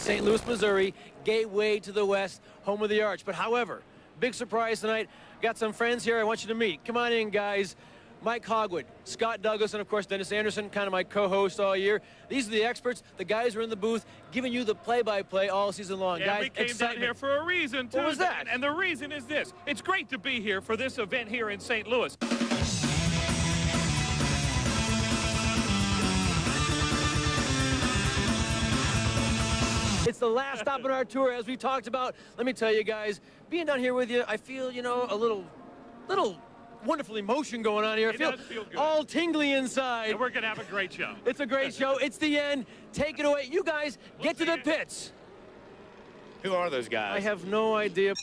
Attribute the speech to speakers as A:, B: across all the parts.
A: St. Louis, Missouri, gateway to the West, home of the Arch. But however, big surprise tonight. Got some friends here I want you to meet. Come on in, guys. Mike Hogwood, Scott Douglas, and of course Dennis Anderson, kind of my co-host all year. These are the experts. The guys are in the booth giving you the play-by-play all season long.
B: Yeah,
A: guys,
B: we came down here for a reason, too.
A: What was that?
B: And the reason is this. It's great to be here for this event here in St. Louis.
A: It's the last stop on our tour, as we talked about. Let me tell you guys, being down here with you, I feel, you know, a little wonderful emotion going on here. I feel good. All tingly inside.
B: And we're going to have a great show.
A: It's a great show. It's the end. Take it away. You guys, get to the pits.
C: Who are those guys?
A: I have no idea.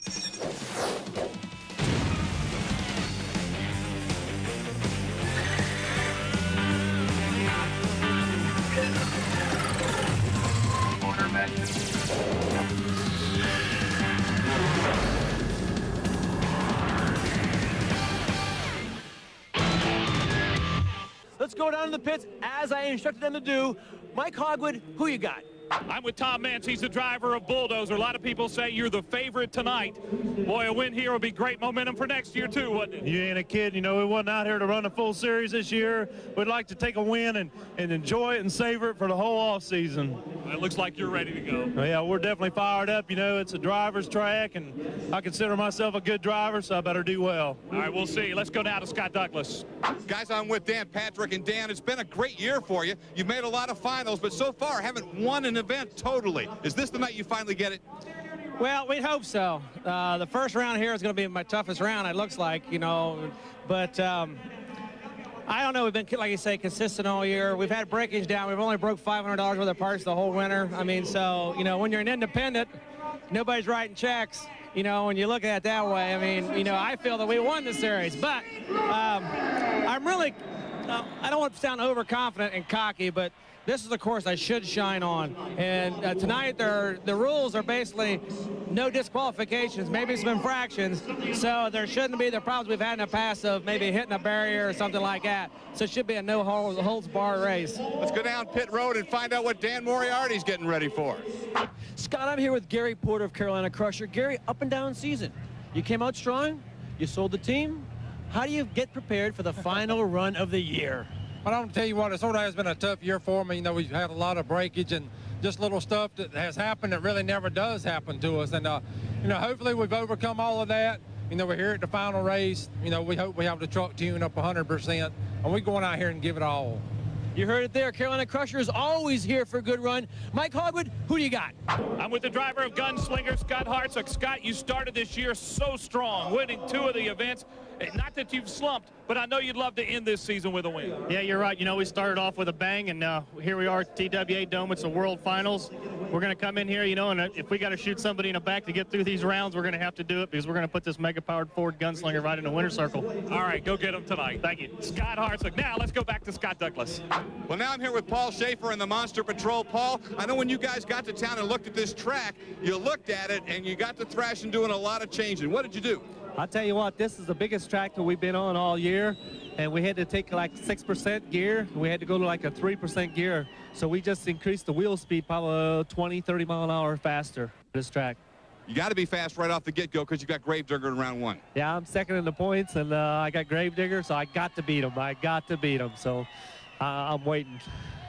A: Let's go down to the pits as I instructed them to do. Mike Hogwood, who you got?
B: I'm with Tom Mance. He's the driver of Bulldozer. A lot of people say you're the favorite tonight. Boy, a win here will be great momentum for next year, too, wouldn't it?
D: You ain't a kid. You know, we wasn't out here to run a full series this year. We'd like to take a win and enjoy it and savor it for the whole off season.
B: Well, it looks like you're ready to go.
D: Yeah, we're definitely fired up. You know, it's a driver's track, and I consider myself a good driver, so I better do well.
B: All right, we'll see. Let's go now to Scott Douglas.
E: Guys, I'm with Dan Patrick. And Dan, it's been a great year for you. You've made a lot of finals, but so far haven't won an event totally. Is this the night you finally get it?
F: Well, we'd hope so. The first round here is going to be my toughest round, it looks like, you know. But I don't know. We've been, like you say, consistent all year. We've had breakage down. We've only broke $500 worth of parts the whole winter. I mean, so, you know, when you're an independent, nobody's writing checks. You know, when you look at it that way, I mean, you know, I feel that we won the series. But I'm really, I don't want to sound overconfident and cocky, but this is a course I should shine on. And tonight, the rules are basically no disqualifications, maybe some infractions. So there shouldn't be the problems we've had in the past of maybe hitting a barrier or something like that. So it should be a no-holds-barred race.
E: Let's go down pit road and find out what Dan Moriarty's getting ready for.
A: Scott, I'm here with Gary Porter of Carolina Crusher. Gary, up and down season. You came out strong. You sold the team. How do you get prepared for the final run of the year?
G: I don't tell you what, it sort of has been a tough year for me. You know, we've had a lot of breakage and just little stuff that has happened that really never does happen to us. And, you know, hopefully we've overcome all of that. You know, we're here at the final race. You know, we hope we have the truck tuned up 100%. And we're going out here and give it all.
A: You heard it there. Carolina Crusher is always here for a good run. Mike Hogwood, who do you got?
B: I'm with the driver of Gunslinger, Scott Hartsock. Scott, you started this year so strong, winning 2 of the events. Not that you've slumped, but I know you'd love to end this season with a win.
H: Yeah, you're right. You know, we started off with a bang, and here we are at TWA Dome. It's the World Finals. We're going to come in here, you know, and if we got to shoot somebody in the back to get through these rounds, we're going to have to do it because we're going to put this mega-powered Ford Gunslinger right in the winner's circle.
B: All right, go get him tonight.
H: Thank you.
B: Scott Hartsock. Now let's go back to Scott Douglas.
E: Well, now I'm here with Paul Schaefer and the Monster Patrol. Paul, I know when you guys got to town and looked at this track, you looked at it and you got to thrashing, doing a lot of changing. What did you do?
I: I'll tell you what, this is the biggest track that we've been on all year, and we had to take like 6% gear. We had to go to like a 3% gear, so we just increased the wheel speed probably 20, 30 mile an hour faster for this track.
E: You got to be fast right off the get-go because you got Gravedigger in round 1.
I: Yeah, I'm second in the points, and I got Gravedigger, so I got to beat him. So I'm waiting.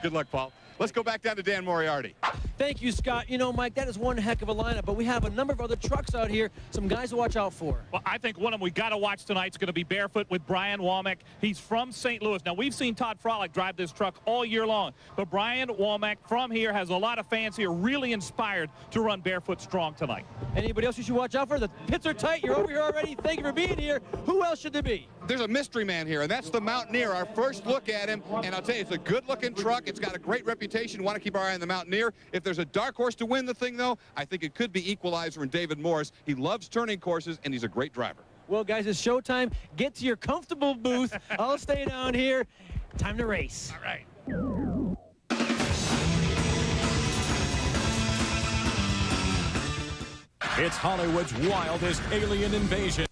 E: Good luck, Paul. Let's go back down to Dan Moriarty.
A: Thank you, Scott. You know, Mike, that is one heck of a lineup, but we have a number of other trucks out here, some guys to watch out for.
B: Well, I think one of them we got to watch tonight is going to be Barefoot with Brian Womack. He's from St. Louis. Now, we've seen Todd Frolick drive this truck all year long, but Brian Womack from here has a lot of fans here really inspired to run Barefoot strong tonight.
A: Anybody else you should watch out for? The pits are tight. You're over here already. Thank you for being here. Who else should there be?
E: There's a mystery man here, and that's the Mountaineer. Our first look at him, and I'll tell you, it's a good-looking truck. It's got a great reputation. Want to keep our eye on the Mountaineer. If there's a dark horse to win the thing, though, I think it could be Equalizer and David Morris. He loves turning courses, and he's a great driver.
A: Well, guys, it's showtime. Get to your comfortable booth. I'll stay down here. Time to race.
B: All right.
J: It's Hollywood's wildest alien invasion.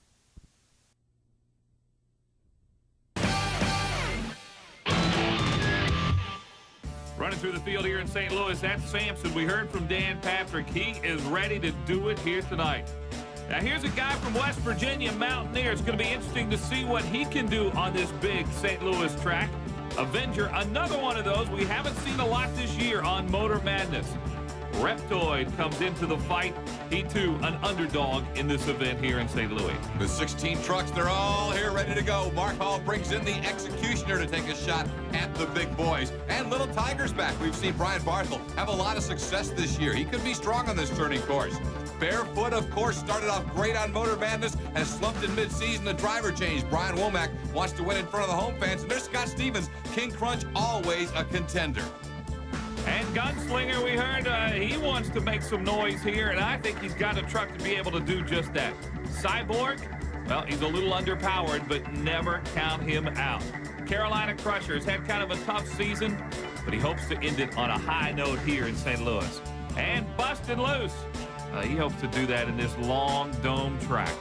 B: Running through the field here in St. Louis. That's Sampson. We heard from Dan Patrick. He is ready to do it here tonight. Now, here's a guy from West Virginia, Mountaineer. It's going to be interesting to see what he can do on this big St. Louis track. Avenger, another one of those we haven't seen a lot this year on Motor Madness. Reptoid comes into the fight. He, too, an underdog in this event here in St. Louis.
E: With 16 trucks, they're all here ready to go. Mark Hall brings in the Executioner to take a shot at the big boys. And Little Tiger's back. We've seen Brian Barthel have a lot of success this year. He could be strong on this turning course. Barefoot, of course, started off great on Motor Madness, has slumped in mid-season. The driver change. Brian Womack wants to win in front of the home fans. And there's Scott Stevens. King Crunch, always a contender.
B: And Gunslinger, we heard he wants to make some noise here, and I think he's got a truck to be able to do just that. Cyborg, well, he's a little underpowered, but never count him out. Carolina Crusher has had kind of a tough season, but he hopes to end it on a high note here in St. Louis. And Busted Loose, he hopes to do that in this long dome track.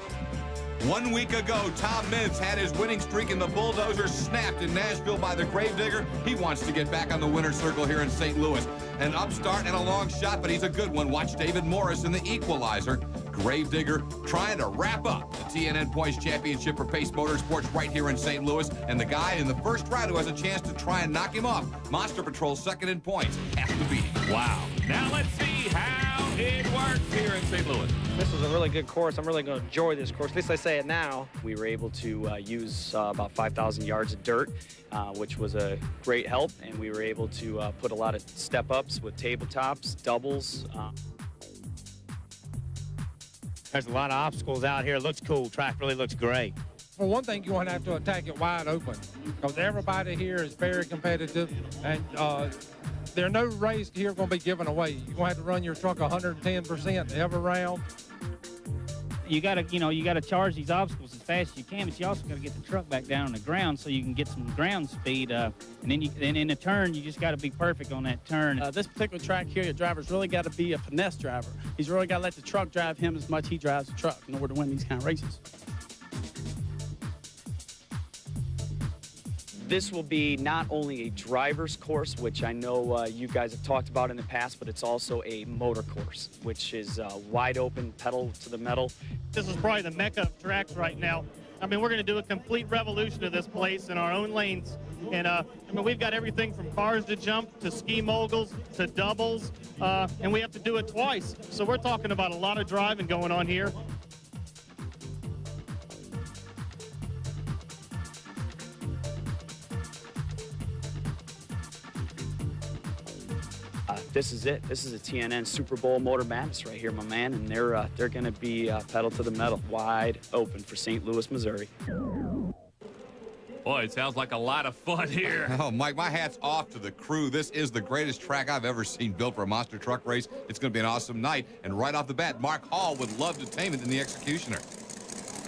E: 1 week ago, Tom Mintz had his winning streak in the Bulldozer snapped in Nashville by the Gravedigger. He wants to get back on the winner's circle here in St. Louis. An upstart and a long shot, but he's a good one. Watch David Morris in the Equalizer. Gravedigger trying to wrap up the TNN Points Championship for Pace Motorsports right here in St. Louis. And the guy in the first round who has a chance to try and knock him off, Monster Patrol second in points, has to be.
B: Wow. Now let's see how it works here in St. Louis.
K: This was a really good course. I'm really going to enjoy this course. At least I say it now. We were able to use about 5,000 yards of dirt, which was a great help. And we were able to put a lot of step-ups with tabletops, doubles.
L: There's a lot of obstacles out here. It looks cool. Track really looks great.
G: For one thing, you're going to have to attack it wide open because everybody here is very competitive, and there are no race here going to be given away. You're going to have to run your truck 110% every round.
M: You got to charge these obstacles as fast as you can, but you also got to get the truck back down on the ground so you can get some ground speed. And then in the turn, you just got to be perfect on that turn.
F: This particular track here, your driver's really got to be a finesse driver. He's really got to let the truck drive him as much he drives the truck in order to win these kind of races.
K: This will be not only a driver's course, which I know you guys have talked about in the past, but it's also a motor course, which is wide open, pedal to the metal.
H: This is probably the mecca of tracks right now. I mean, we're going to do a complete revolution of this place in our own lanes. And, I mean, we've got everything from cars to jump to ski moguls to doubles, and we have to do it twice. So we're talking about a lot of driving going on here.
K: This is it. This is a TNN Super Bowl Motor Madness right here, my man, and they're going to be pedal to the metal, wide open for St. Louis, Missouri.
B: Boy, it sounds like a lot of fun here.
E: Oh, Mike, my hat's off to the crew. This is the greatest track I've ever seen built for a monster truck race. It's going to be an awesome night. And right off the bat, Mark Hall would love to tame it in the Executioner.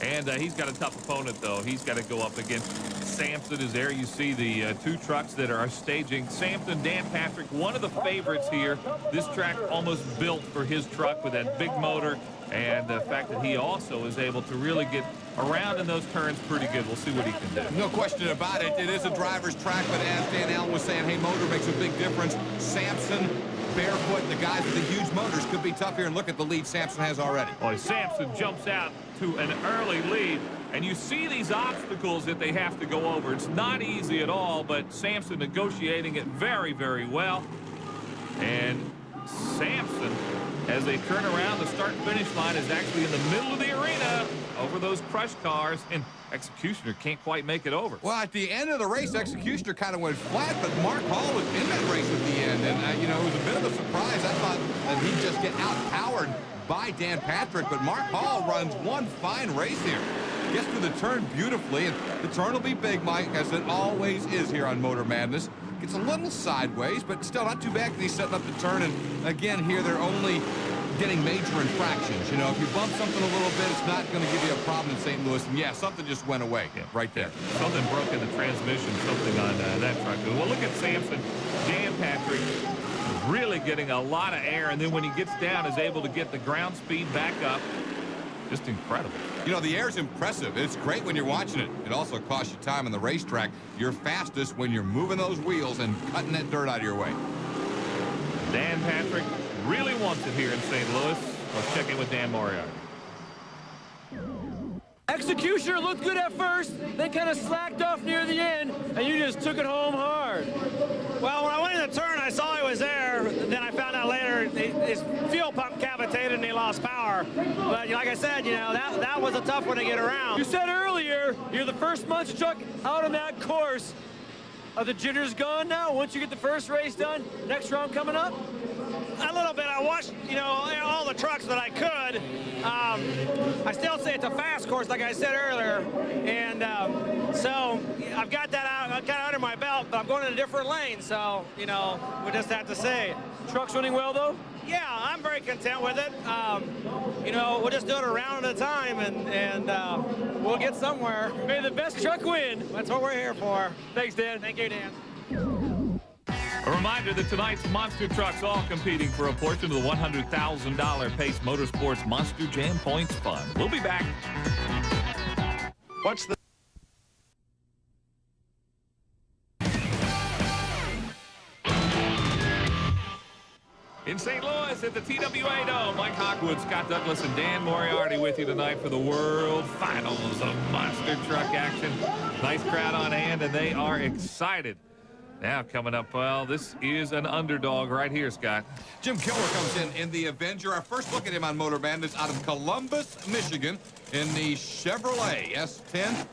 B: And he's got a tough opponent, though. He's got to go up against Sampson. Is there you see the two trucks that are staging. Sampson, Dan Patrick, one of the favorites here. This track almost built for his truck with that big motor, and the fact that he also is able to really get around in those turns pretty good. We'll see what he can do.
E: No question about it. It is a driver's track, but as Dan Allen was saying, hey, motor makes a big difference. Sampson, Barefoot, the guys with the huge motors could be tough here, and look at the lead Sampson has already.
B: Boy, Sampson jumps out to an early lead, and you see these obstacles that they have to go over. It's not easy at all, but Sampson negotiating it very, very well. And Sampson, as they turn around, the start-finish line is actually in the middle of the arena over those crush cars, and Executioner can't quite make it over.
E: Well, at the end of the race, Executioner kind of went flat, but Mark Hall was in that race at the end, and, you know, it was a bit of a surprise. I thought that he'd just get out-powered by Dan Patrick, but Mark Hall runs one fine race here. Gets to the turn beautifully, and the turn will be big, Mike, as it always is here on Motor Madness. Gets a little sideways, but still not too bad because he's setting up the turn, and again, here they're only getting major infractions. You know, if you bump something a little bit, it's not going to give you a problem in St. Louis, and yeah, something just went away right there.
B: Something broke in the transmission, something on that truck. Well, look at Sampson. Dan Patrick really getting a lot of air, and then when he gets down is able to get the ground speed back up. Just incredible.
E: You know, the air's impressive. It's great when you're watching it. It also costs you time on the racetrack. You're fastest when you're moving those wheels and cutting that dirt out of your way.
B: Dan Patrick really wants it here in St. Louis. Let's check in with Dan Moriarty.
A: Executioner looked good at first, then kind of slacked off near the end, and you just took it home hard.
F: Well, when I went in the turn, I saw he was there. Then I found out later his fuel pump cavitated and he lost power. But like I said, you know, that was a tough one to get around.
A: You said earlier, you're the first monster truck out on that course. Are the jitters gone now? Once you get the first race done, next round coming up?
F: A little bit. I watched, you know, all the trucks that I could. I still say it's a fast course, like I said earlier. And so I've got that out, kind of under my belt, but I'm going in a different lane. So, you know, we'll just have to see.
A: Truck's running well, though?
F: Yeah, I'm very content with it. You know, we'll just do it a round at a time, and we'll get somewhere.
A: May the best truck win.
F: That's what we're here for.
A: Thanks, Dan.
F: Thank you, Dan.
B: A reminder that tonight's monster trucks all competing for a portion of the $100,000 Pace Motorsports Monster Jam Points Fund. We'll be back.
E: What's the
B: In St. Louis at the TWA Dome, Mike Hawkwood, Scott Douglas, and Dan Moriarty with you tonight for the World Finals of Monster Truck action. Nice crowd on hand, and they are excited. Now coming up, well, this is an underdog right here, Scott.
E: Jim Killer comes in the Avenger. Our first look at him on Motor Madness out of Columbus, Michigan, in the Chevrolet S10.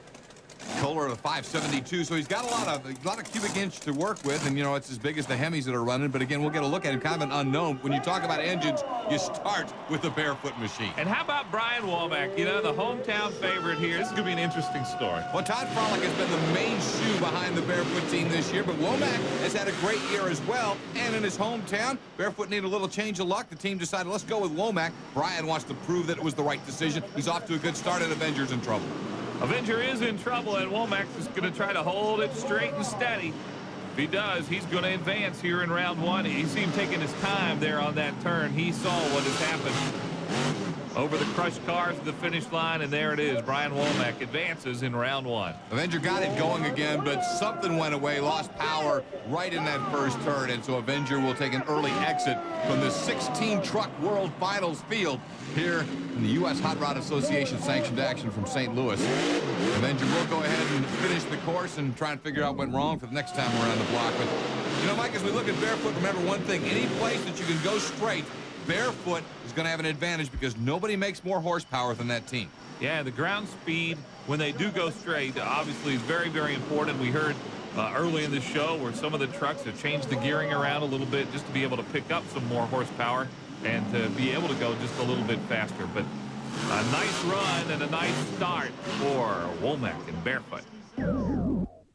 E: Kohler of the 572, so he's got a lot of cubic inch to work with, and you know it's as big as the Hemis that are running. But again, we'll get a look at him, kind of an unknown. When you talk about engines, you start with the barefoot machine.
B: And how about Brian Womack? You know, the hometown favorite here. This is going to be an interesting story.
E: Well, Todd Frolick has been the main shoe behind the barefoot team this year, but Womack has had a great year as well. And in his hometown, barefoot needed a little change of luck. The team decided, let's go with Womack. Brian wants to prove that it was the right decision. He's off to a good start, and Avenger's in trouble.
B: Avenger is in trouble, and Womack is going to try to hold it straight and steady. If he does, he's going to advance here in round one. You see him taking his time there on that turn. He saw what has happened over the crushed cars to the finish line, and there it is. Brian Womack advances in round one.
E: Avenger got it going again, but something went away, lost power right in that first turn, and so Avenger will take an early exit from the 16-truck World Finals field here in the U.S. Hot Rod Association sanctioned action from St. Louis. Avenger will go ahead and finish the course and try and figure out what went wrong for the next time around the block. But, you know, Mike, as we look at barefoot, remember one thing. Any place that you can go straight, barefoot is going to have an advantage because nobody makes more horsepower than that team.
B: Yeah, the ground speed, when they do go straight, obviously is very, very important. We heard early in the show where some of the trucks have changed the gearing around a little bit just to be able to pick up some more horsepower and to be able to go just a little bit faster. But a nice run and a nice start for Womack and barefoot.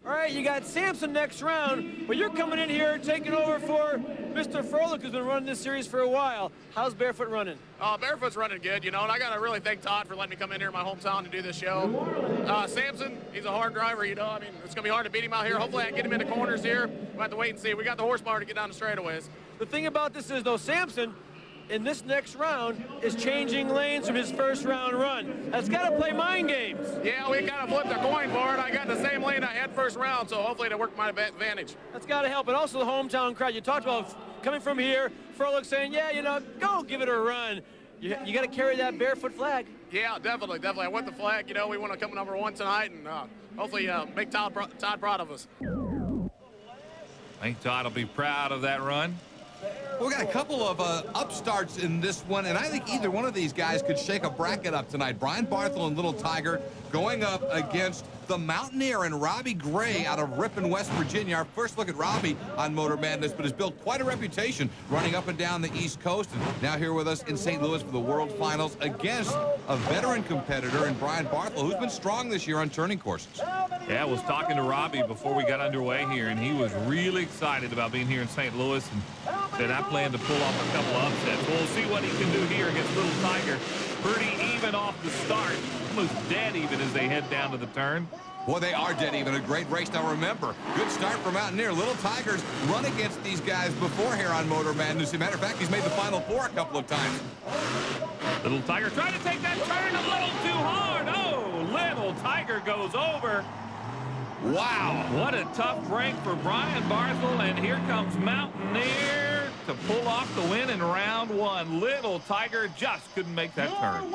A: All right, you got Sampson next round, but you're coming in here taking over for Mr. Froelich, who's been running this series for a while. How's barefoot running?
C: Barefoot's running good, you know, and I got to really thank Todd for letting me come in here in my hometown to do this show. Sampson, he's a hard driver, you know. I mean, it's going to be hard to beat him out here. Hopefully I can get him in the corners here. We'll have to wait and see. We got the horsepower to get down the straightaways.
A: The thing about this is, though, Sampson, in this next round, is changing lanes from his first round run. That's got to play mind games.
C: Yeah, we kind of flipped a coin for it. I got the same lane I had first round, so hopefully that worked my advantage.
A: That's got to help. And also the hometown crowd. You talked about coming from here, Froelich saying, yeah, you know, go give it a run. You got to carry that barefoot flag.
C: Yeah, definitely. I want the flag. You know, we want to come number one tonight, and hopefully make Todd proud of us.
B: I think Todd will be proud of that run.
E: We got a couple of upstarts in this one, and I think either one of these guys could shake a bracket up tonight. Brian Barthel and Little Tiger going up against the Mountaineer and Robbie Gray out of Ripon, West Virginia. Our first look at Robbie on Motor Madness, but has built quite a reputation running up and down the East Coast, and now here with us in St. Louis for the World Finals against a veteran competitor in Brian Barthel, who's been strong this year on turning courses.
B: Yeah, I was talking to Robbie before we got underway here, and he was really excited about being here in St. Louis and said, I plan to pull off a couple of upsets. We'll see what he can do here against Little Tiger. Pretty even off the start, almost dead even as they head down to the turn.
E: Boy, they are dead even. A great race. Now remember, good start for Mountaineer. Little Tigers run against these guys before here on Motor Madness. As a matter of fact, he's made the Final Four a couple of times.
B: Little Tiger trying to take that turn a little too hard. Oh, Little Tiger goes over.
E: Wow.
B: What a tough break for Brian Barthel, and here comes Mountaineer to pull off the win in round one. Little Tiger just couldn't make that turn.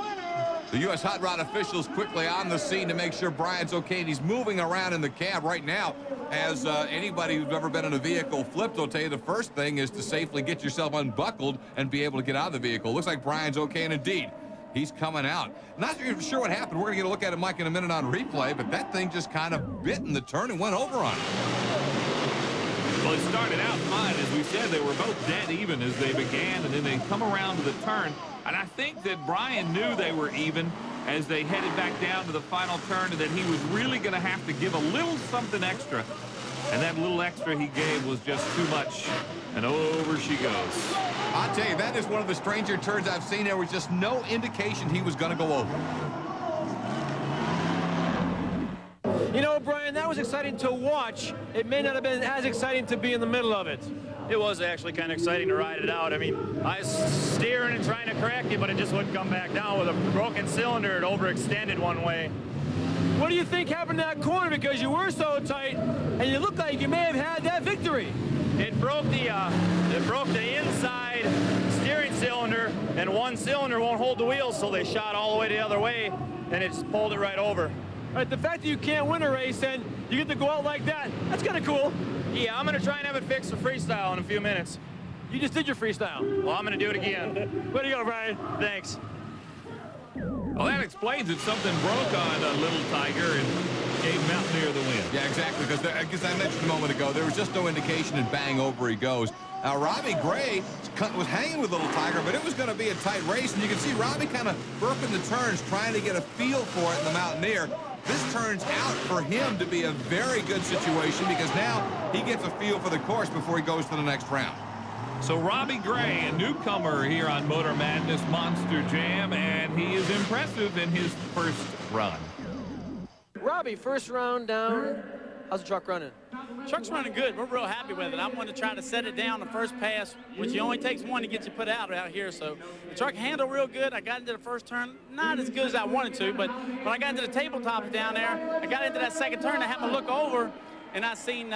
E: The U.S. Hot Rod officials quickly on the scene to make sure Brian's okay. And he's moving around in the cab right now. As anybody who's ever been in a vehicle flipped will tell you, the first thing is to safely get yourself unbuckled and be able to get out of the vehicle. Looks like Brian's okay, and indeed, he's coming out. Not sure what happened. We're going to get a look at it, Mike, in a minute on replay, but that thing just kind of bit in the turn and went over on him.
B: Well, it started out fine. As we said, they were both dead even as they began, and then they come around to the turn. And I think that Brian knew they were even as they headed back down to the final turn, and that he was really going to have to give a little something extra. And that little extra he gave was just too much. And over she goes.
E: I'll tell you, that is one of the stranger turns I've seen. There was just no indication he was going to go over.
A: You know, Brian, that was exciting to watch. It may not have been as exciting to be in the middle of it.
H: It was actually kind of exciting to ride it out. I mean, I was steering and trying to correct it, but it just wouldn't come back down. With a broken cylinder, it overextended one way.
A: What do you think happened in that corner? Because you were so tight, and you looked like you may have had that victory.
H: It broke the inside steering cylinder, and one cylinder won't hold the wheels, so they shot all the way the other way, and it just pulled it right over.
A: Right, the fact that you can't win a race and you get to go out like that, that's kind of cool.
H: Yeah, I'm going to try and have it fixed for freestyle in a few minutes.
A: You just did your freestyle.
H: Well, I'm going to do it again.
A: Way to go, Brian.
H: Thanks.
B: Well, that explains it. Something broke on Little Tiger and gave Mountaineer the win.
E: Yeah, exactly, because as I mentioned a moment ago, there was just no indication, and bang, over he goes. Now, Robbie Gray was hanging with Little Tiger, but it was going to be a tight race, and you can see Robbie kind of burping the turns, trying to get a feel for it in the Mountaineer. This turns out for him to be a very good situation because now he gets a feel for the course before he goes to the next round.
B: So Robbie Gray, a newcomer here on Motor Madness Monster Jam, and he is impressive in his first run.
A: Robbie, first round down. How's the truck running?
N: Truck's running good. We're real happy with it. I'm going to try to set it down the first pass, which it only takes one to get you put out here. So the truck handled real good. I got into the first turn, not as good as I wanted to, but when I got into the tabletops down there, I got into that second turn. I happened to look over, and I seen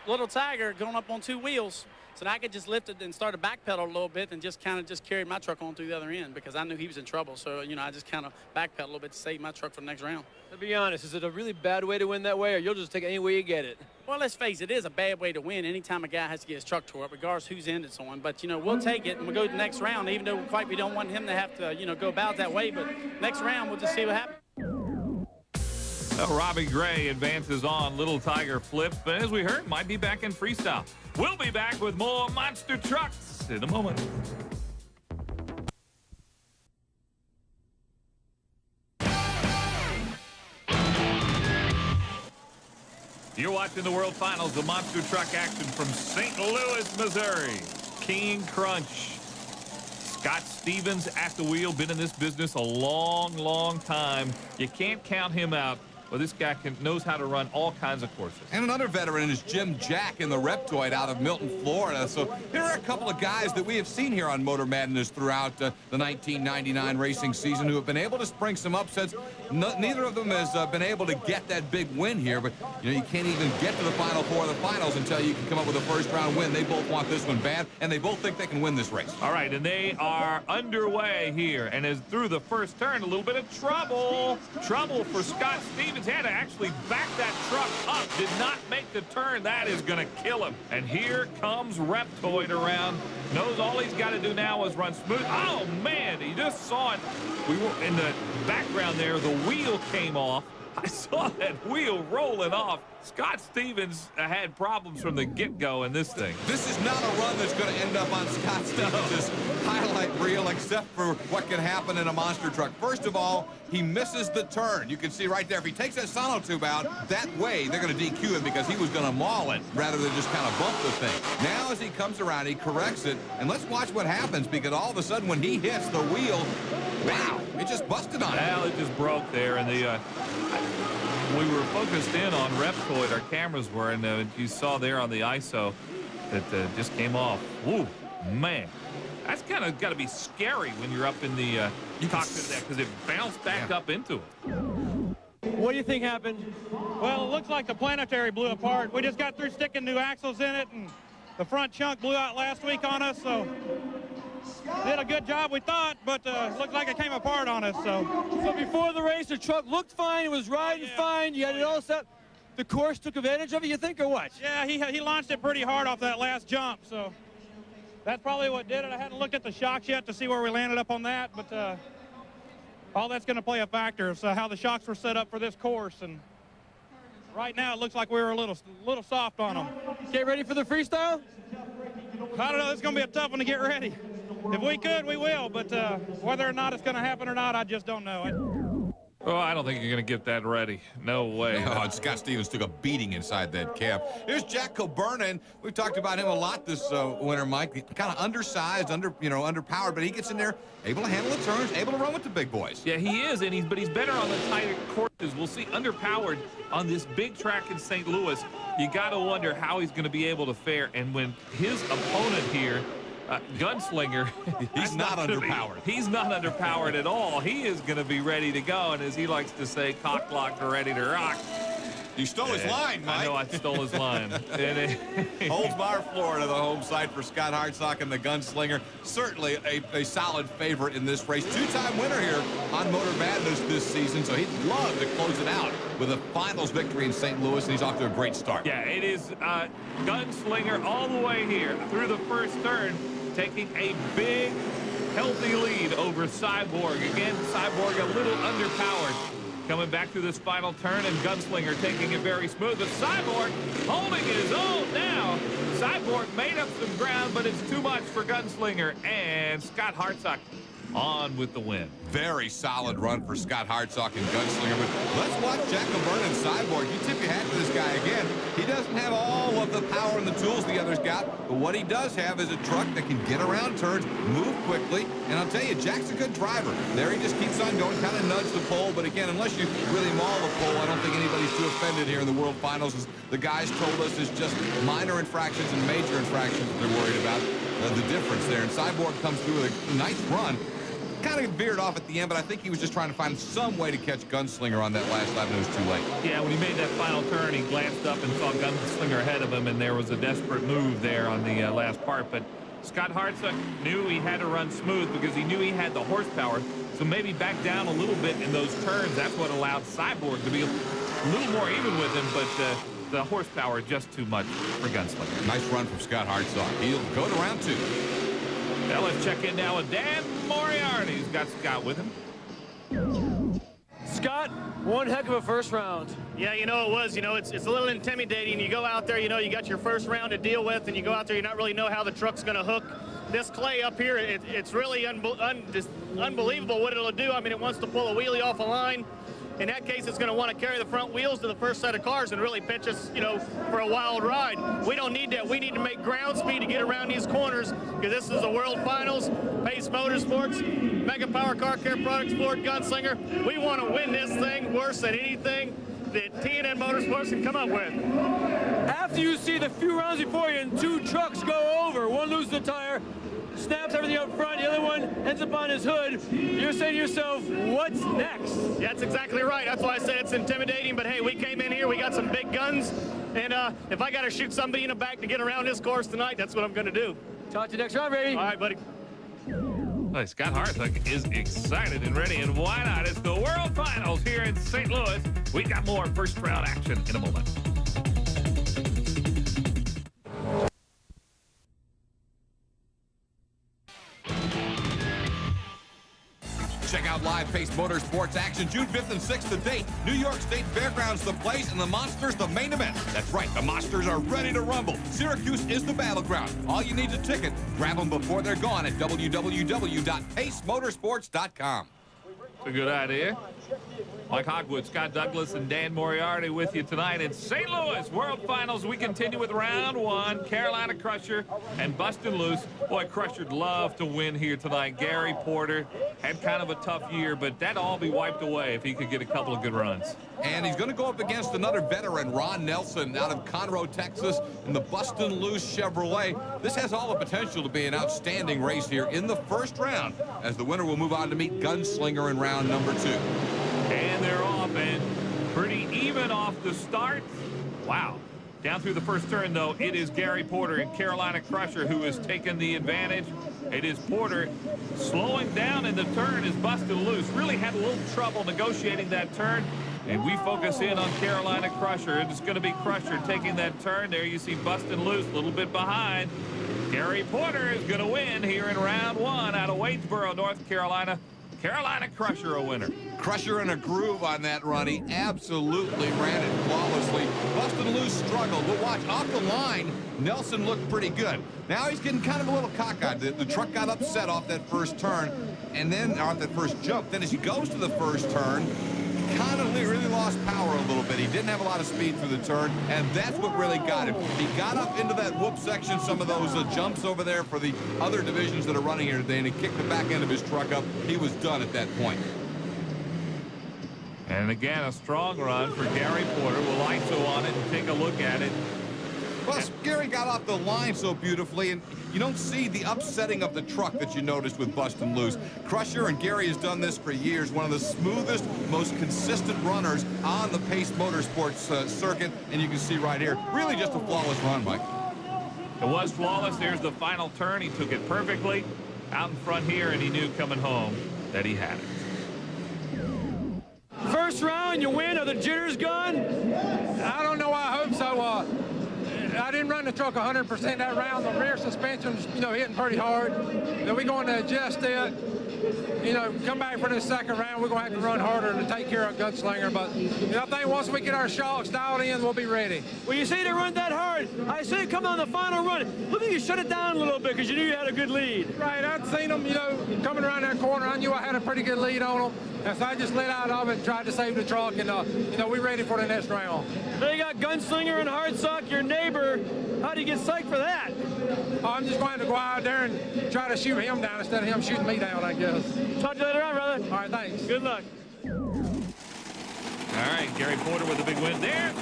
N: Little Tiger going up on two wheels. So I could just lift it and start to backpedal a little bit and just kind of carried my truck on through the other end because I knew he was in trouble. So, you know, I just kind of backpedaled a little bit to save my truck for the next round.
A: To be honest, is it a really bad way to win that way, or you'll just take it any way you get it?
N: Well, let's face it is a bad way to win anytime a guy has to get his truck tore up, regardless whose end it's on. But, you know, we'll take it and we'll go to the next round, even though we don't want him to have to, you know, go about that way. But next round, we'll just see what happens.
B: Well, Robbie Gray advances on. Little Tiger flips, but as we heard, might be back in freestyle. We'll be back with more Monster Trucks in a moment. You're watching the World Finals, the Monster Truck action from St. Louis, Missouri. King Crunch. Scott Stevens at the wheel, been in this business a long, long time. You can't count him out. Well, this guy knows how to run all kinds of courses.
E: And another veteran is Jim Jack in the Reptoid out of Milton, Florida. So here are a couple of guys that we have seen here on Motor Madness throughout the 1999 racing season who have been able to spring some upsets. Neither of them has been able to get that big win here, but you know, you can't even get to the Final Four of the finals until you can come up with a first-round win. They both want this one bad, and they both think they can win this race.
B: All right, and they are underway here. And as through the first turn, a little bit of trouble. Trouble for Scott Stevens. Had to actually back that truck up. Did not make the turn. That is going to kill him. And here comes Reptoid around. Knows all he's got to do now is run smooth. Oh, man, he just saw it. We were in the background there. The wheel came off. I saw that wheel rolling off. Scott Stevens had problems from the get-go in this thing.
E: This is not a run that's going to end up on Scott Stevens' highlight reel, except for what can happen in a monster truck. First of all, he misses the turn. You can see right there, if he takes that sonotube out, that way they're going to DQ him because he was going to maul it rather than just kind of bump the thing. Now as he comes around, he corrects it, and let's watch what happens because all of a sudden when he hits the wheel, wow, it just busted on him.
B: Well, it just broke there, and we were focused in on Reptoid, our cameras were, and you saw there on the ISO that just came off. Ooh, man. That's kind of got to be scary when you're up in the cockpit of that because it bounced back up into it.
A: What do you think happened?
O: Well, it looks like the planetary blew apart. We just got through sticking new axles in it, and the front chunk blew out last week on us, so did a good job, we thought, but looked like it came apart on us. So
A: before the race, the truck looked fine. It was riding fine. You had it all set. The course took advantage of it, you think, or what?
O: Yeah, he launched it pretty hard off that last jump, so that's probably what did it. I hadn't looked at the shocks yet to see where we landed up on that, but all that's going to play a factor is how the shocks were set up for this course. And right now, it looks like we were a little soft on them.
A: Get ready for the freestyle?
O: I don't know. It's going to be a tough one to get ready. If we could, we will, but whether or not it's going to happen or not, I just don't know.
P: Oh, I don't think you're going to get that ready. No way.
E: Oh, and Scott Stevens took a beating inside that cab. Here's Jack Coburn. We've talked about him a lot this winter, Mike. Kind of undersized, underpowered, but he gets in there, able to handle the turns, able to run with the big boys.
P: Yeah, he is, but he's better on the tighter courses. We'll see underpowered on this big track in St. Louis. You got to wonder how he's going to be able to fare. And when his opponent here, Gunslinger,
E: he's not underpowered.
P: He's not underpowered at all. He is going to be ready to go, and as he likes to say, cock-locked or ready to rock.
E: You stole his line, Mike.
P: I know I stole his line.
E: Holdsbar, Florida, the home site for Scott Hartsock and the Gunslinger. Certainly a solid favorite in this race. Two-time winner here on Motor Madness this season, so he'd love to close it out with a finals victory in St. Louis, and he's off to a great start.
P: Yeah, it is Gunslinger all the way here through the first turn, taking a big, healthy lead over Cyborg. Again, Cyborg a little underpowered. Coming back through this final turn, and Gunslinger taking it very smooth. But Cyborg holding his own now. Cyborg made up some ground, but it's too much for Gunslinger. And Scott Hartsock on with the win.
E: Very solid run for Scott Hartsock and Gunslinger. But let's watch Jack Coburn and Cyborg. You tip your hat to this guy again. He doesn't have all of the power and the tools the others got, but what he does have is a truck that can get around turns, move quickly, and I'll tell you, Jack's a good driver. There he just keeps on going, kind of nudge the pole, but again, unless you really maul the pole, I don't think anybody's too offended here in the World Finals. As the guys told us, it's just minor infractions and major infractions that they're worried about. The difference there, and Cyborg comes through with a nice run. Kind of veered off at the end, but I think he was just trying to find some way to catch Gunslinger on that last lap, and it was too late.
P: Yeah, when he made that final turn, he glanced up and saw Gunslinger ahead of him, and there was a desperate move there on the last part. But Scott Hartsock knew he had to run smooth because he knew he had the horsepower. So maybe back down a little bit in those turns. That's what allowed Cyborg to be a little more even with him, but the horsepower just too much for Gunslinger.
E: Nice run from Scott Hartsock. He'll go to round two.
P: Now let's check in now with Dan Moriarty, who's got Scott with him.
A: Scott, one heck of a first round.
H: Yeah, you know it was. You know, it's a little intimidating. You go out there, you know, you got your first round to deal with, and you go out there, you not really know how the truck's going to hook. This clay up here, it's really unbelievable what it'll do. I mean, it wants to pull a wheelie off a line. In that case, it's going to want to carry the front wheels to the first set of cars and really pitch us, you know, for a wild ride. We don't need that. We need to make ground speed to get around these corners because this is the World Finals. Pace Motorsports, Mega Power Car Care Products, Ford Gunslinger. We want to win this thing worse than anything that TNN Motorsports can come up with.
A: After you see the few rounds before you and two trucks go over, one loses the tire, snaps everything up front, the other one ends up on his hood, you're saying to yourself, what's next?
H: Yeah, that's exactly right. That's why I said it's intimidating, but hey, we came in here, we got some big guns, and if I got to shoot somebody in the back to get around this course tonight, that's what I'm going to do.
A: Talk to you next round, baby.
H: All right, buddy.
P: Well, Scott Hartsock is excited and ready, and why not? It's the World Finals here in St. Louis. We got more first round action in a moment.
E: Check out live Pace Motorsports action June 5th and 6th, the date. New York State Fairgrounds, the place, and the Monsters, the main event. That's right, the Monsters are ready to rumble. Syracuse is the battleground. All you need is a ticket. Grab them before they're gone at www.pacemotorsports.com.
P: It's a good idea. Mike Hogwood, Scott Douglas, and Dan Moriarty with you tonight in St. Louis World Finals. We continue with round one. Carolina Crusher and Bustin' Loose. Boy, Crusher'd love to win here tonight. Gary Porter had kind of a tough year, but that'd all be wiped away if he could get a couple of good runs.
E: And he's going to go up against another veteran, Ron Nelson, out of Conroe, Texas, in the Bustin' Loose Chevrolet. This has all the potential to be an outstanding race here in the first round, as the winner will move on to meet Gunslinger in round number two.
P: And they're off, and pretty even off the start. Wow. Down through the first turn, though, it is Gary Porter and Carolina Crusher who has taken the advantage. It is Porter slowing down in the turn is busted loose. Really had a little trouble negotiating that turn. And we focus in on Carolina Crusher. It's going to be Crusher taking that turn. There you see busted loose, a little bit behind. Gary Porter is going to win here in round 1 out of Waynesboro, North Carolina. Carolina Crusher a winner.
E: Crusher in a groove on that run. He absolutely ran it flawlessly. Busted loose struggled, but watch, off the line, Nelson looked pretty good. Now he's getting kind of a little cockeyed. The truck got upset off that first turn, and then off that first jump. Then as he goes to the first turn, kind of really lost power a little bit. He didn't have a lot of speed through the turn, and that's what really got him. He got up into that whoop section, some of those jumps over there for the other divisions that are running here today, and he kicked the back end of his truck up. He was done at that point.
P: And again, a strong run for Gary Porter. We'll ISO on it and take a look at it.
E: Plus, Gary got off the line so beautifully, and you don't see the upsetting of the truck that you noticed with busting loose. Crusher, and Gary has done this for years, one of the smoothest, most consistent runners on the Pace Motorsports circuit, and you can see right here, really just a flawless run, Mike.
P: It was flawless. There's the final turn. He took it perfectly out in front here, and he knew coming home that he had it.
A: First round, you win. Are the jitters gone?
G: I don't know. I hope so. I didn't run the truck 100% that round. The rear suspension's, hitting pretty hard. Then we're going to adjust it. Come back for this second round. We're going to have to run harder to take care of Gunslinger. But I think once we get our shocks dialed in, we'll be ready.
A: Well, you say to run that hard. I say come on the final run. Look like you shut it down a little bit because you knew you had a good lead.
G: Right. I'd seen them, coming around that corner. I knew I had a pretty good lead on them. And so I just let out of it and tried to save the truck. And, we're ready for the next round.
A: Now you got Gunslinger and Hardsock, your neighbor. How do you get psyched for that?
G: I'm just going to go out there and try to shoot him down instead of him shooting me down, I guess.
A: Talk to you later on, brother.
G: All right, thanks.
A: Good luck.
P: All right, Gary Porter with a big win there.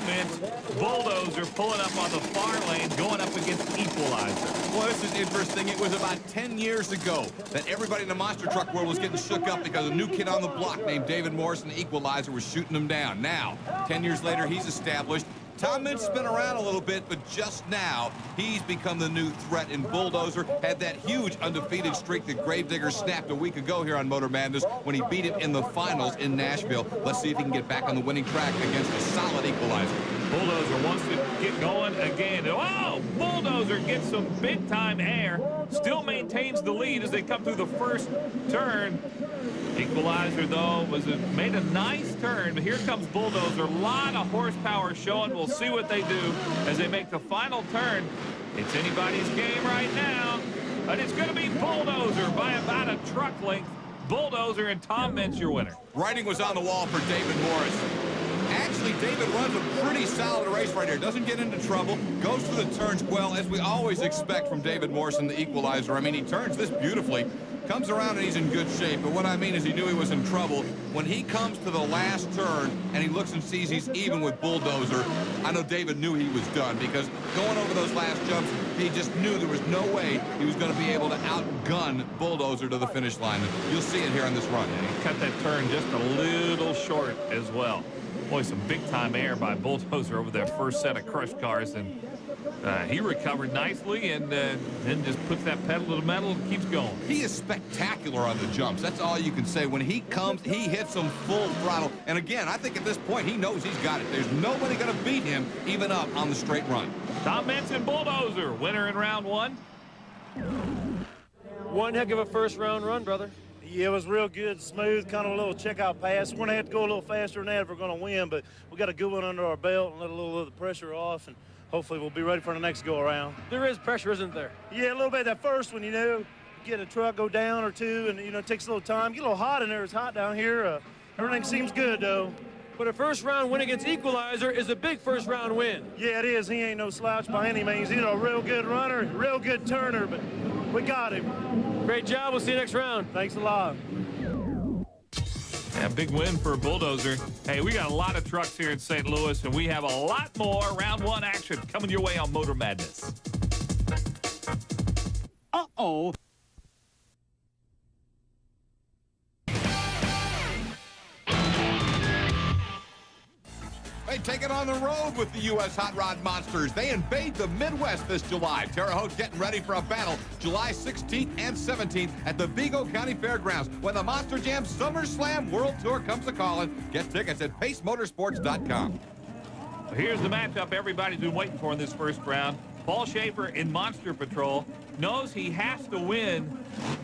P: It's Bulldozer pulling up on the far lane, going up against Equalizer.
E: Well, this is interesting. It was about 10 years ago that everybody in the monster truck world was getting shook up because a new kid on the block named David Morrison, the Equalizer, was shooting him down. Now, 10 years later, he's established. Tom Mintz's been around a little bit, but just now, he's become the new threat. And Bulldozer had that huge undefeated streak that Gravedigger snapped a week ago here on Motor Madness when he beat him in the finals in Nashville. Let's see if he can get back on the winning track against a solid Equalizer.
P: Bulldozer wants to get going again. Oh, Bulldozer gets some big-time air. Still maintains the lead as they come through the first turn. Equalizer, though, made a nice turn, but here comes Bulldozer. A lot of horsepower showing. We'll see what they do as they make the final turn. It's anybody's game right now, but it's going to be Bulldozer by about a truck length. Bulldozer and Tom Mintz, your winner.
E: Writing was on the wall for David Morris. Actually, David runs a pretty solid race right here. Doesn't get into trouble. Goes through the turns well, as we always expect from David Morrison, the Equalizer. I mean, he turns this beautifully. Comes around and he's in good shape. But what I mean is he knew he was in trouble. When he comes to the last turn and he looks and sees he's even with Bulldozer, I know David knew he was done because going over those last jumps, he just knew there was no way he was going to be able to outgun Bulldozer to the finish line. And you'll see it here on this run.
P: And he cut that turn just a little short as well. Boy, some big-time air by Bulldozer over that first set of crushed cars, and he recovered nicely and then just puts that pedal to the metal and keeps going.
E: He is spectacular on the jumps. That's all you can say. When he comes, he hits them full throttle. And again, I think at this point, he knows he's got it. There's nobody going to beat him even up on the straight run.
P: Tom Mintz and Bulldozer, winner in round 1.
A: One heck of a first-round run, brother.
Q: Yeah, it was real good, smooth, kind of a little checkout pass. We're going to have to go a little faster than that if we're going to win, but we got a good one under our belt and let a little of the pressure off, and hopefully we'll be ready for the next go-around.
A: There is pressure, isn't there?
Q: Yeah, a little bit. That first one, get a truck, go down or two, and, it takes a little time. Get a little hot in there. It's hot down here. Everything seems good, though.
A: But a first-round win against Equalizer is a big first-round win.
Q: Yeah, it is. He ain't no slouch by any means. He's a real good runner, real good turner, but we got him.
A: Great job. We'll see you next round.
Q: Thanks a lot.
P: Yeah, big win for Bulldozer. Hey, we got a lot of trucks here in St. Louis, and we have a lot more round 1 action coming your way on Motor Madness.
R: Uh-oh.
E: They take it on the road with the U.S. Hot Rod Monsters. They invade the Midwest this July. Terre Haute getting ready for a battle July 16th and 17th at the Vigo County Fairgrounds when the Monster Jam SummerSlam World Tour comes a-calling. Get tickets at pacemotorsports.com.
P: Here's the matchup everybody's been waiting for in this first round. Paul Schaefer in Monster Patrol knows he has to win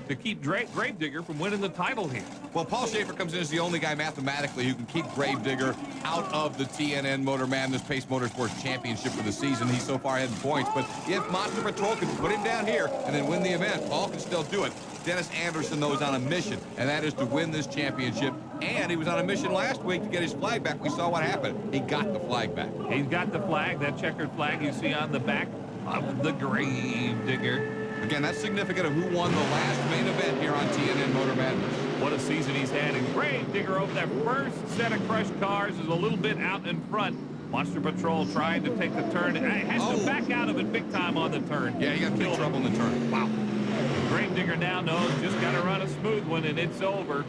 P: to keep Gravedigger from winning the title here.
E: Well, Paul Schaefer comes in as the only guy mathematically who can keep Gravedigger out of the TNN Motor Madness Pace Motorsports Championship for the season. He's so far ahead in points, but if Monster Patrol can put him down here and then win the event, Paul can still do it. Dennis Anderson, though, is on a mission, and that is to win this championship. And he was on a mission last week to get his flag back. We saw what happened. He got the flag back.
P: He's got the flag, that checkered flag you see on the back of the Gravedigger.
E: Again, that's significant of who won the last main event here on TNN Motor Madness.
P: What a season he's had. And Gravedigger over that first set of crushed cars is a little bit out in front. Monster Patrol trying to take the turn. Has to back out of it big time on the turn.
E: Yeah, he got big trouble in the turn. Wow.
P: Gravedigger now knows just got to run a smooth one and it's over.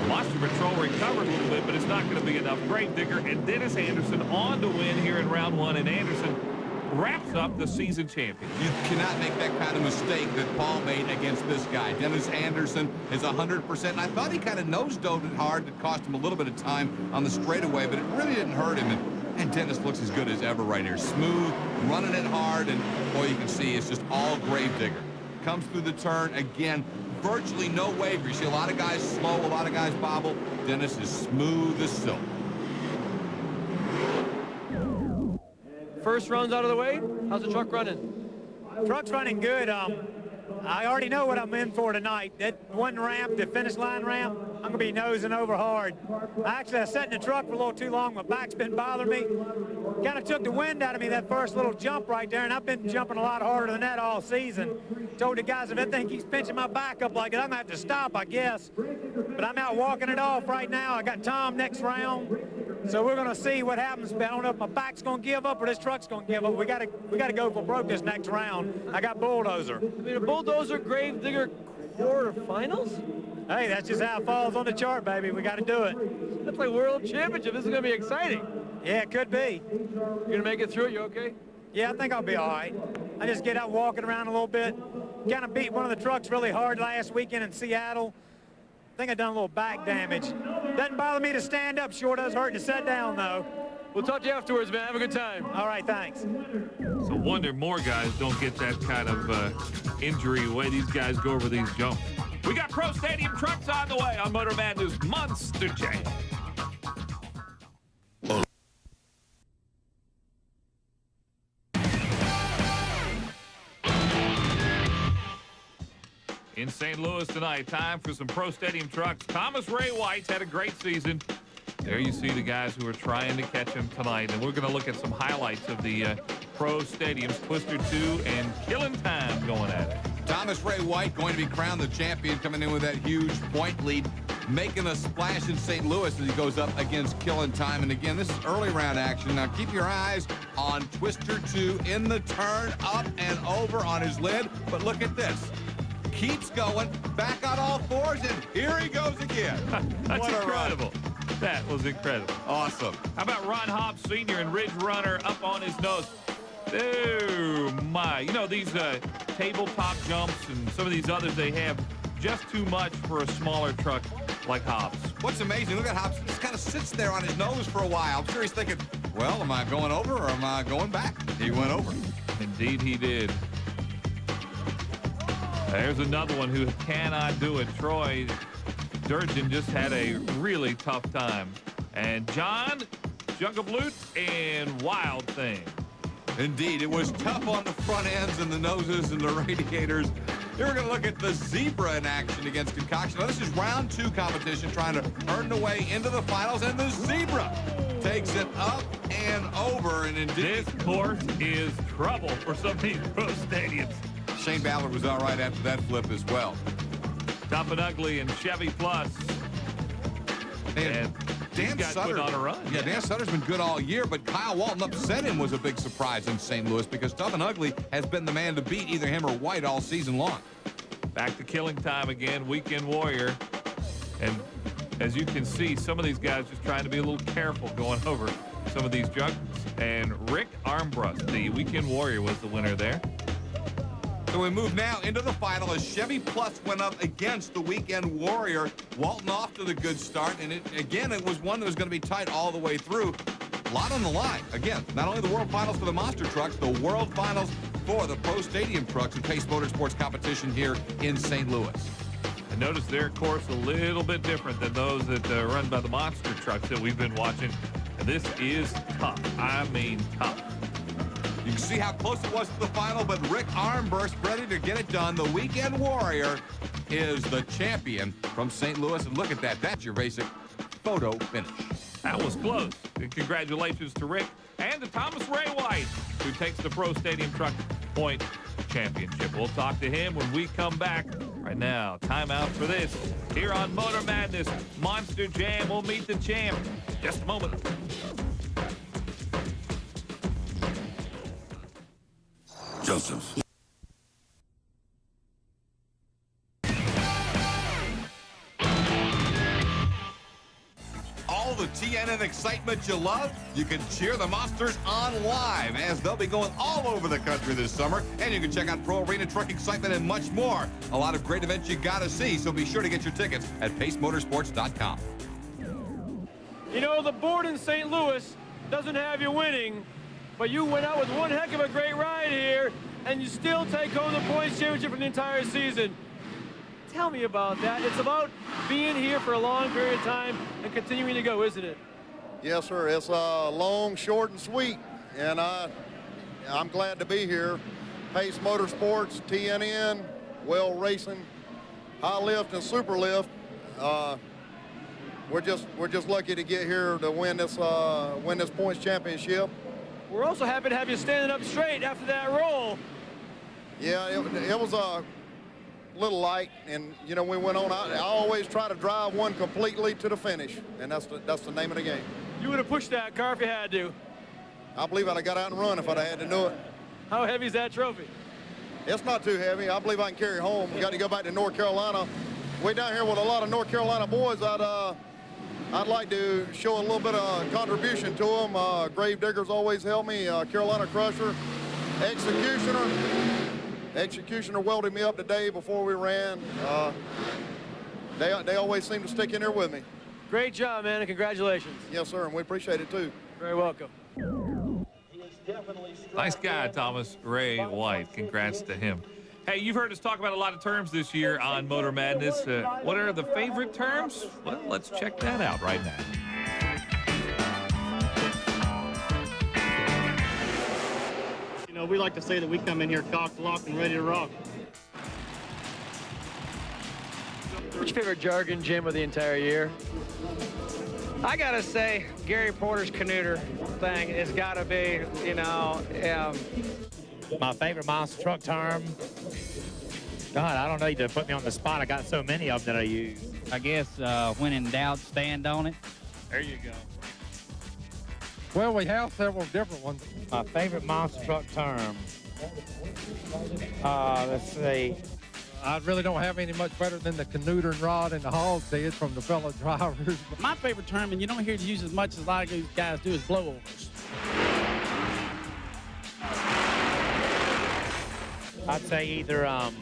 P: Monster Patrol recovered a little bit, but it's not going to be enough. Gravedigger and Dennis Anderson on to win here in round one, and Anderson wraps up the season champion.
E: You cannot make that kind of mistake that Paul made against this guy. Dennis Anderson is 100%. And I thought he kind of nose-doved it hard. It cost him a little bit of time on the straightaway, but it really didn't hurt him. And Dennis looks as good as ever right here. Smooth, running it hard, and boy, you can see it's just all Gravedigger. Comes through the turn again. Virtually no waver. You see a lot of guys slow, a lot of guys bobble. Dennis is smooth as silk.
A: First round's out of the way. How's the truck running?
R: Truck's running good. I already know what I'm in for tonight. That one ramp, the finish line ramp, I'm going to be nosing over hard. Actually, I sat in the truck for a little too long. My back's been bothering me. Kind of took the wind out of me that first little jump right there, and I've been jumping a lot harder than that all season. Told the guys if anything keeps pinching my back up like that, I'm going to have to stop, I guess. But I'm out walking it off right now. I got Tom next round. So we're going to see what happens. I don't know if my back's going to give up or this truck's going to give up. We got to go for broke this next round. I got Bulldozer.
A: I mean, a Bulldozer Gravedigger quarterfinals?
R: Hey, that's just how it falls on the chart, baby. We got to do it.
A: That's like World Championship. This is going to be exciting.
R: Yeah, it could be.
A: You going to make it through it? You okay?
R: Yeah, I think I'll be all right. I just get out walking around a little bit. Kind of beat one of the trucks really hard last weekend in Seattle. I think I done a little back damage. Doesn't bother me to stand up. Sure does hurt to sit down, though.
A: We'll talk to you afterwards, man. Have a good time.
R: All right, thanks.
P: It's a wonder more guys don't get that kind of injury the way these guys go over these jumps. We got Pro Stadium trucks on the way on Motor Madness Monster Jam. In St. Louis tonight, time for some Pro Stadium trucks. Thomas Ray White's had a great season. There you see the guys who are trying to catch him tonight. And we're going to look at some highlights of the Pro Stadiums, Twister 2 and Killing Time going at it.
E: Thomas Ray White going to be crowned the champion, coming in with that huge point lead, making a splash in St. Louis as he goes up against Killing Time. And again, this is early round action. Now keep your eyes on Twister 2 in the turn, up and over on his lid. But look at this. Keeps going, back on all fours, and here he goes again.
P: That's incredible. That was incredible.
E: Awesome.
P: How about Ron Hobbs Sr. and Ridge Runner up on his nose? Oh, my. You know, these tabletop jumps and some of these others they have, just too much for a smaller truck like Hobbs.
E: What's amazing, look at Hobbs. He just kind of sits there on his nose for a while. I'm sure he's thinking, well, am I going over or am I going back? He went over.
P: Indeed he did. There's another one who cannot do it. Troy Durgin just had a really tough time. And John Jungablut and Wild Thing.
E: Indeed, it was tough on the front ends and the noses and the radiators. Here we're going to look at the Zebra in action against Concoction. Now, this is round 2 competition, trying to earn the way into the finals, and the Zebra takes it up and over. And indeed,
P: this course is trouble for some of these Pro Stadiums.
E: Shane Ballard was all right after that flip as well.
P: Tough and Ugly and Chevy Plus. And Dan Sutter on a run.
E: Yeah, Dan Sutter's been good all year, but Kyle Walton upset him was a big surprise in St. Louis because Tough and Ugly has been the man to beat either him or White all season long.
P: Back to Killing Time again, Weekend Warrior. And As you can see, some of these guys just trying to be a little careful going over some of these junkets. And Rick Armbrust, the Weekend Warrior, was the winner there.
E: So we move now into the final as Chevy Plus went up against the Weekend Warrior. Walton off to the good start, and it was one that was going to be tight all the way through. A lot on the line. Again, not only the World Finals for the Monster Trucks, the World Finals for the Pro Stadium Trucks and Pace Motorsports competition here in St. Louis.
P: I noticed their course a little bit different than those that run by the Monster Trucks that we've been watching. And this is tough. I mean tough.
E: You can see how close it was to the final, but Rick Armbrust ready to get it done. The Weekend Warrior is the champion from St. Louis. And look at that. That's your basic photo finish.
P: That was close. And congratulations to Rick and to Thomas Ray White, who takes the Pro Stadium Truck Point Championship. We'll talk to him when we come back. Right now, timeout for this. Here on Motor Madness, Monster Jam. We'll meet the champ in just a moment.
S: Joseph.
E: All the TNN excitement you love, you can cheer the Monsters on live as they'll be going all over the country this summer. And you can check out Pro Arena Truck Excitement and much more. A lot of great events you got to see, so be sure to get your tickets at pacemotorsports.com.
A: You know, the board in St. Louis doesn't have you winning, but you went out with one heck of a great ride here, and you still take home the points championship for the entire season. Tell me about that. It's about being here for a long period of time and continuing to go, isn't it?
T: Yes, sir. It's long, short, and sweet, and I'm glad to be here. Pace Motorsports, TNN, Well Racing, High Lift, and Super Lift. We're just lucky to get here to win this points championship.
A: We're also happy to have you standing up straight after that roll.
T: Yeah, it was a little light, and you know, we went on. I always try to drive one completely to the finish, and that's the name of the game.
A: You would have pushed that car if you had to.
T: I believe I'd have got out and run if I'd have had to do it.
A: How heavy is that trophy?
T: It's not too heavy. I believe I can carry it home. We got to go back to North Carolina. We're down here with a lot of North Carolina boys. I'd like to show a little bit of contribution to them. Grave Diggers always help me. Carolina Crusher, Executioner welded me up today before we ran. They always seem to stick in there with me.
A: Great job, man, and congratulations.
T: Yes, sir, and we appreciate it, too.
A: Very welcome.
P: Nice guy, Thomas Ray White. Congrats to him. Hey, you've heard us talk about a lot of terms this year on Motor Madness. What are the favorite terms? Well, let's check that out right now.
H: You know, we like to say that we come in here cocked, locked, and ready to rock.
A: What's your favorite jargon, Jim, of the entire year?
F: I gotta say, Gary Porter's Canuter thing has gotta be, you know,
L: my favorite monster truck term. God, I don't know. You just put me on the spot. I got so many of them that I use.
M: I guess when in doubt, stand on it.
H: There you go.
G: Well, we have several different ones.
L: My favorite monster truck term. Let's see.
G: I really don't have any much better than the Canuter and Rod and the Hog did from the fellow drivers.
N: My favorite term, and you don't hear it used as much as a lot of these guys do, is blowovers.
L: I'd say either I'm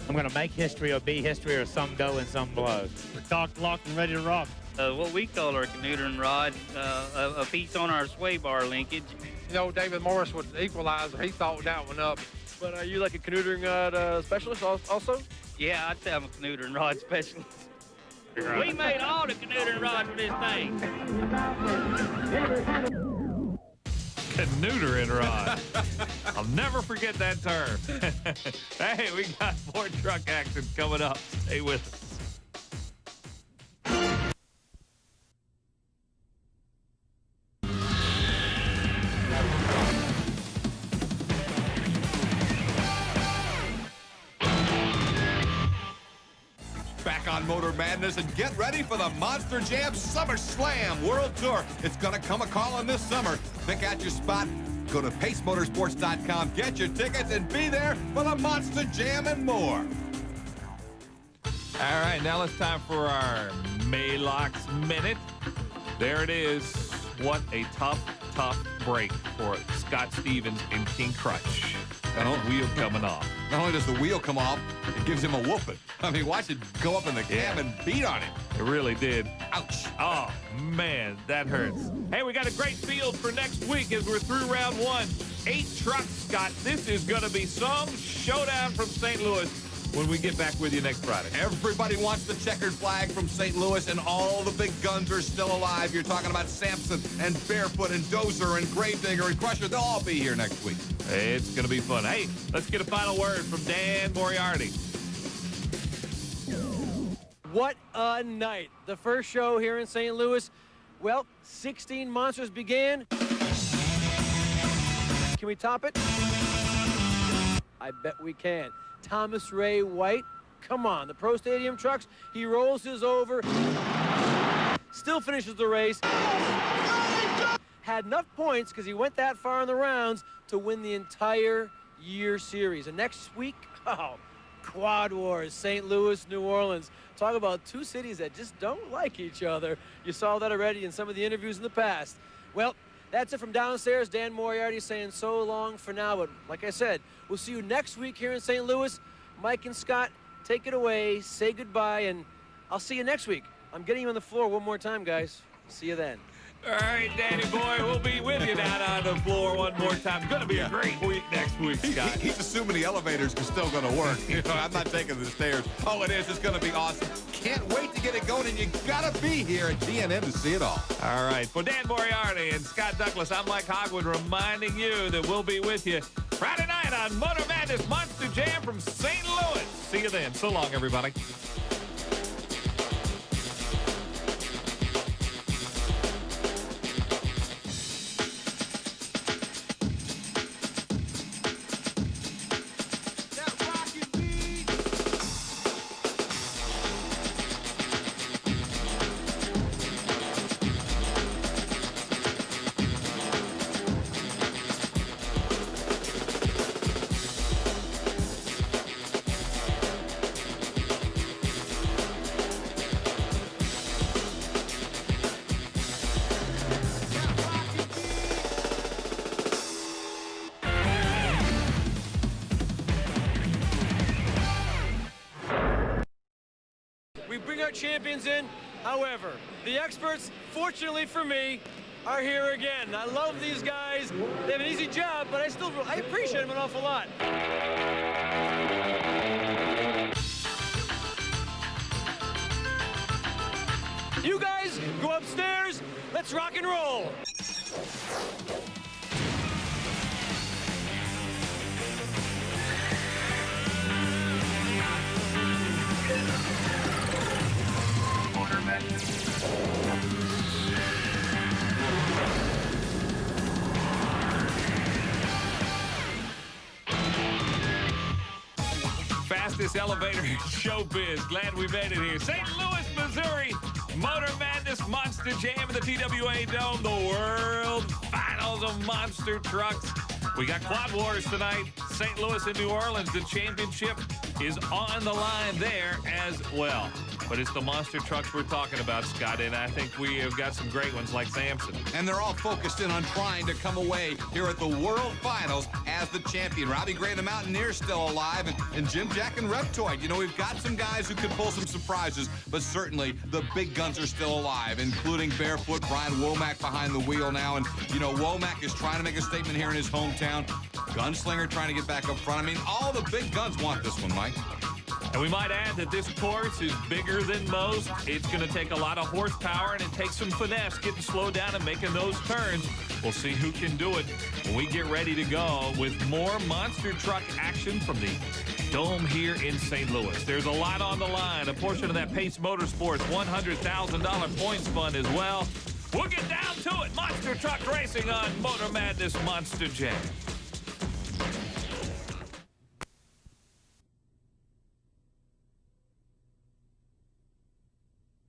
L: going to make history or be history, or some go and some blow.
H: We're cocked, locked, and ready to rock.
U: What we call our Canuter and Rod, a piece on our sway bar linkage.
G: You know, David Morris was the equalizer. He thought that one up.
A: But are you like a Canuter and Rod specialist also?
U: Yeah, I'd say I'm a Canuter and Rod specialist.
M: Right. We made all the Canuter and Rod for this thing.
P: Canuter and Rod. I'll never forget that term. Hey, we got more truck action coming up. Stay with us.
E: Back on Motor Madness, and get ready for the Monster Jam Summer Slam World Tour. It's going to come a-calling this summer. Pick out your spot. Go to pacemotorsports.com, get your tickets, and be there for the Monster Jam and more.
P: All right, now it's time for our Maylocks Minute. There it is. What a tough break for Scott Stevens and King Crutch. And the wheel coming off.
E: Not only does the wheel come off, it gives him a whooping. I mean, watch it go up in the cab and beat on it.
P: It really did.
E: Ouch.
P: Oh, man, that hurts. Hey, we got a great field for next week as we're through round 1. 8 trucks, Scott. This is going to be some showdown from St. Louis when we get back with you next Friday.
E: Everybody wants the checkered flag from St. Louis, and all the big guns are still alive. You're talking about Sampson and Barefoot and Dozer and Gravedigger and Crusher. They'll all be here next week.
P: It's going to be fun. Hey, let's get a final word from Dan Moriarty.
A: What a night. The first show here in St. Louis. Well, 16 monsters began. Can we top it? I bet we can. Thomas Ray White, come on, the Pro Stadium trucks, he rolls his over, still finishes the race. Had enough points because he went that far in the rounds to win the entire year series. And next week, Quad Wars, St. Louis, New Orleans. Talk about two cities that just don't like each other. You saw that already in some of the interviews in the past. Well, that's it from downstairs. Dan Moriarty saying so long for now. But like I said, we'll see you next week here in St. Louis. Mike and Scott, take it away. Say goodbye, and I'll see you next week. I'm getting you on the floor one more time, guys. See you then.
P: All right, Danny boy, we'll be with you down on the floor one more time. Going to be a great week next week, Scott.
E: He's assuming the elevators are still going to work. You know, I'm not taking the stairs. Oh, it is. It's going to be awesome. Can't wait to get it going, and you got to be here at TNN to see it all.
P: All right. For Dan Moriarty and Scott Douglas, I'm Mike Hogwood reminding you that we'll be with you Friday night on Motor Madness Monster Jam from St. Louis. See you then. So long, everybody.
A: Champions in. However, the experts, fortunately for me, are here again. I love these guys. They have an easy job, but I appreciate them an awful lot. You guys go upstairs. Let's rock and roll.
P: Fastest elevator in showbiz. Glad we made it here. St. Louis, Missouri. Motor Madness Monster Jam in the TWA Dome. The World Finals of Monster Trucks. We got Quad Wars tonight. St. Louis and New Orleans. The championship is on the line there as well. But it's the monster trucks we're talking about, Scott, and I think we have got some great ones like Sampson.
E: And they're all focused in on trying to come away here at the World Finals as the champion. Robbie Gray, the Mountaineer, still alive, and Jim Jack and Reptoid. You know, we've got some guys who could pull some surprises, but certainly the big guns are still alive, including Barefoot, Brian Womack behind the wheel now. And, you know, Womack is trying to make a statement here in his hometown. Gunslinger trying to get back up front. I mean, all the big guns want this one, Mike.
P: And we might add that this course is bigger than most. It's going to take a lot of horsepower, and it takes some finesse getting slowed down and making those turns. We'll see who can do it when we get ready to go with more monster truck action from the Dome here in St. Louis. There's a lot on the line. A portion of that Pace Motorsports $100,000 points fund as well. We'll get down to it. Monster truck racing on Motor Madness Monster Jam.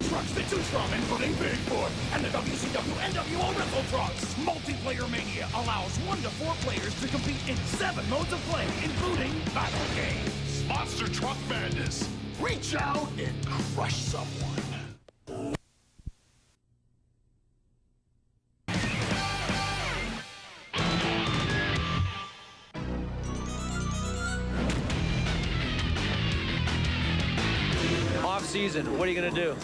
J: Trucks that choose from, including Bigfoot and the WCW NWO Rental Trucks. Multiplayer Mania allows 1 to 4 players to compete in 7 modes of play, including battle games. Monster Truck Madness. Reach out and crush someone.
A: Off season, what are you going to do?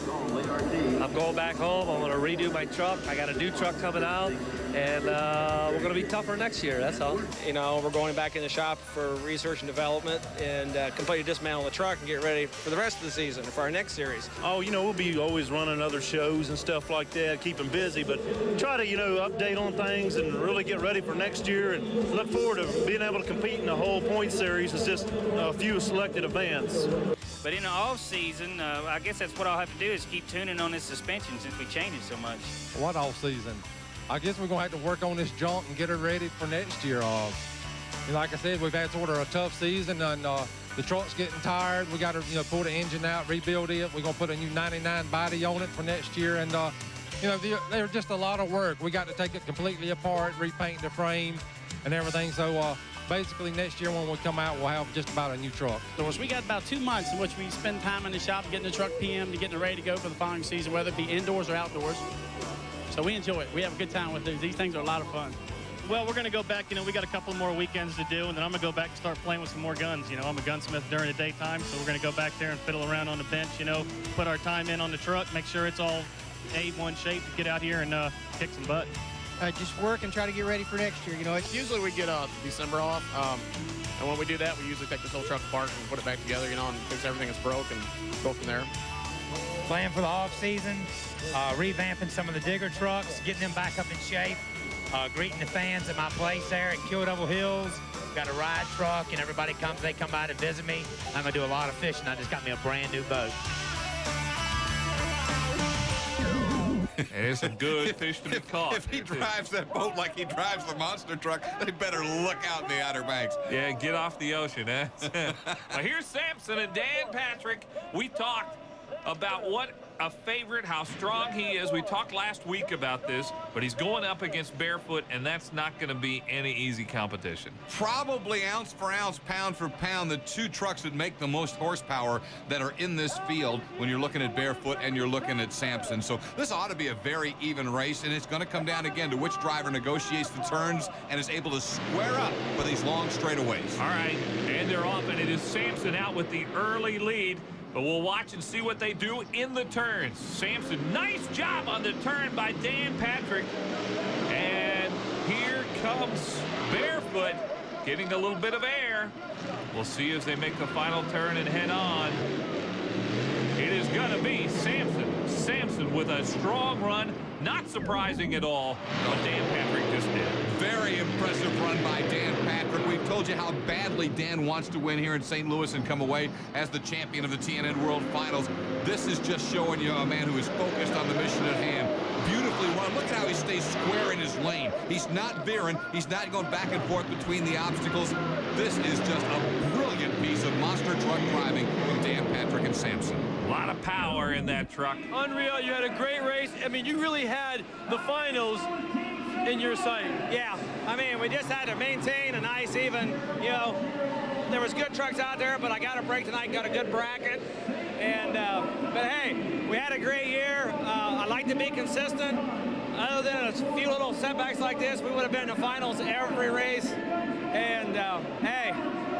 I: I'm going back home. I'm going to redo my truck. I got a new truck coming out, and we're going to be tougher next year. That's all.
K: You know, we're going back in the shop for research and development and completely dismantle the truck and get ready for the rest of the season for our next series.
Q: Oh, you know, we'll be always running other shows and stuff like that, keep them busy, but try to, you know, update on things and really get ready for next year and look forward to being able to compete in the whole point series. It's just a few selected events.
U: But in the off season, I guess that's what I'll have to do is keep tuning on this suspension since we changed it so much.
G: What off season? I guess we're going to have to work on this junk and get it ready for next year. Like I said, we've had sort of a tough season, and the truck's getting tired. We got to, you know, pull the engine out, rebuild it. We're going to put a new 99 body on it for next year, and you know, they're just a lot of work. We got to take it completely apart, repaint the frame and everything. So basically next year when we come out, we'll have just about a new truck.
N: We got about 2 months in which we spend time in the shop getting the truck PM to getting it ready to go for the following season, whether it be indoors or outdoors. So we enjoy it. We have a good time with these. These things are a lot of fun.
H: Well, we're going to go back. You know, we got a couple more weekends to do, and then I'm going to go back and start playing with some more guns. You know, I'm a gunsmith during the daytime, so we're going to go back there and fiddle around on the bench, you know, put our time in on the truck, make sure it's all A1 shape to get out here and kick some butt.
D: Just work and try to get ready for next year. You know,
C: Usually we get December off, and when we do that, we usually take this whole truck apart and put it back together, you know, and fix everything that's broke and go from there.
L: Playing for the off season, revamping some of the digger trucks, getting them back up in shape, greeting the fans at my place there at Kill Double Hills. Got a ride truck, and everybody comes, they come by to visit me. I'm gonna do a lot of fishing. I just got me a brand new boat.
P: It's a good fish to be caught.
E: If he drives that boat like he drives the monster truck, they better look out in the Outer Banks.
P: Yeah, get off the ocean, eh? Well, here's Sampson and Dan Patrick. We talked about what a favorite, how strong he is. We talked last week about this, but he's going up against Barefoot, and that's not going to be any easy competition.
E: Probably ounce for ounce, pound for pound, the two trucks that make the most horsepower that are in this field when you're looking at Barefoot and you're looking at Sampson. So this ought to be a very even race, and it's going to come down again to which driver negotiates the turns and is able to square up for these long straightaways.
P: All right, and they're off, and it is Sampson out with the early lead. But we'll watch and see what they do in the turns. Sampson, nice job on the turn by Dan Patrick. And here comes Barefoot getting a little bit of air. We'll see as they make the final turn and head on. It is going to be Sampson. Sampson with a strong run. Not surprising at all what Dan Patrick just did.
E: Very impressive run by Dan Patrick. We've told you how badly Dan wants to win here in St. Louis and come away as the champion of the TNN World Finals. This is just showing you a man who is focused on the mission at hand. Beautifully run. Look at how he stays square in his lane. He's not veering. He's not going back and forth between the obstacles. This is just a brilliant piece of monster truck driving from Dan Patrick and Sampson.
P: A lot of power in that truck.
A: Unreal. You had a great race. I mean, you really had the finals in your sight.
F: Yeah. I mean, we just had to maintain a nice even, you know, there was good trucks out there, but I got a break tonight, got a good bracket. And, but hey, we had a great year. I like to be consistent. Other than a few little setbacks like this, we would have been in the finals every race. And, hey,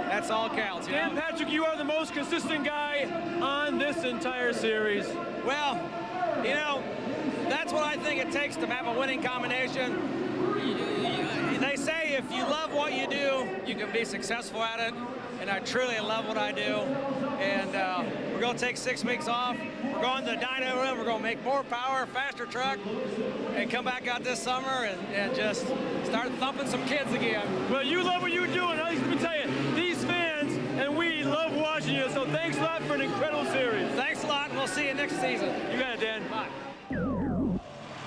F: that's all counts.
A: Dan Patrick, you are the most consistent guy on this entire series.
F: Well, you know, that's what I think it takes to have a winning combination. They say if you love what you do, you can be successful at it. And I truly love what I do. And we're going to take 6 weeks off. We're going to the dyno room. We're going to make more power, faster truck, and come back out this summer and just start thumping some kids again.
A: Well, you love what you're doing. Let me tell you, these fans and we love watching you. So thanks a lot for an incredible series.
F: Thanks a lot, and we'll see you next season.
A: You got it, Dan.
F: Bye.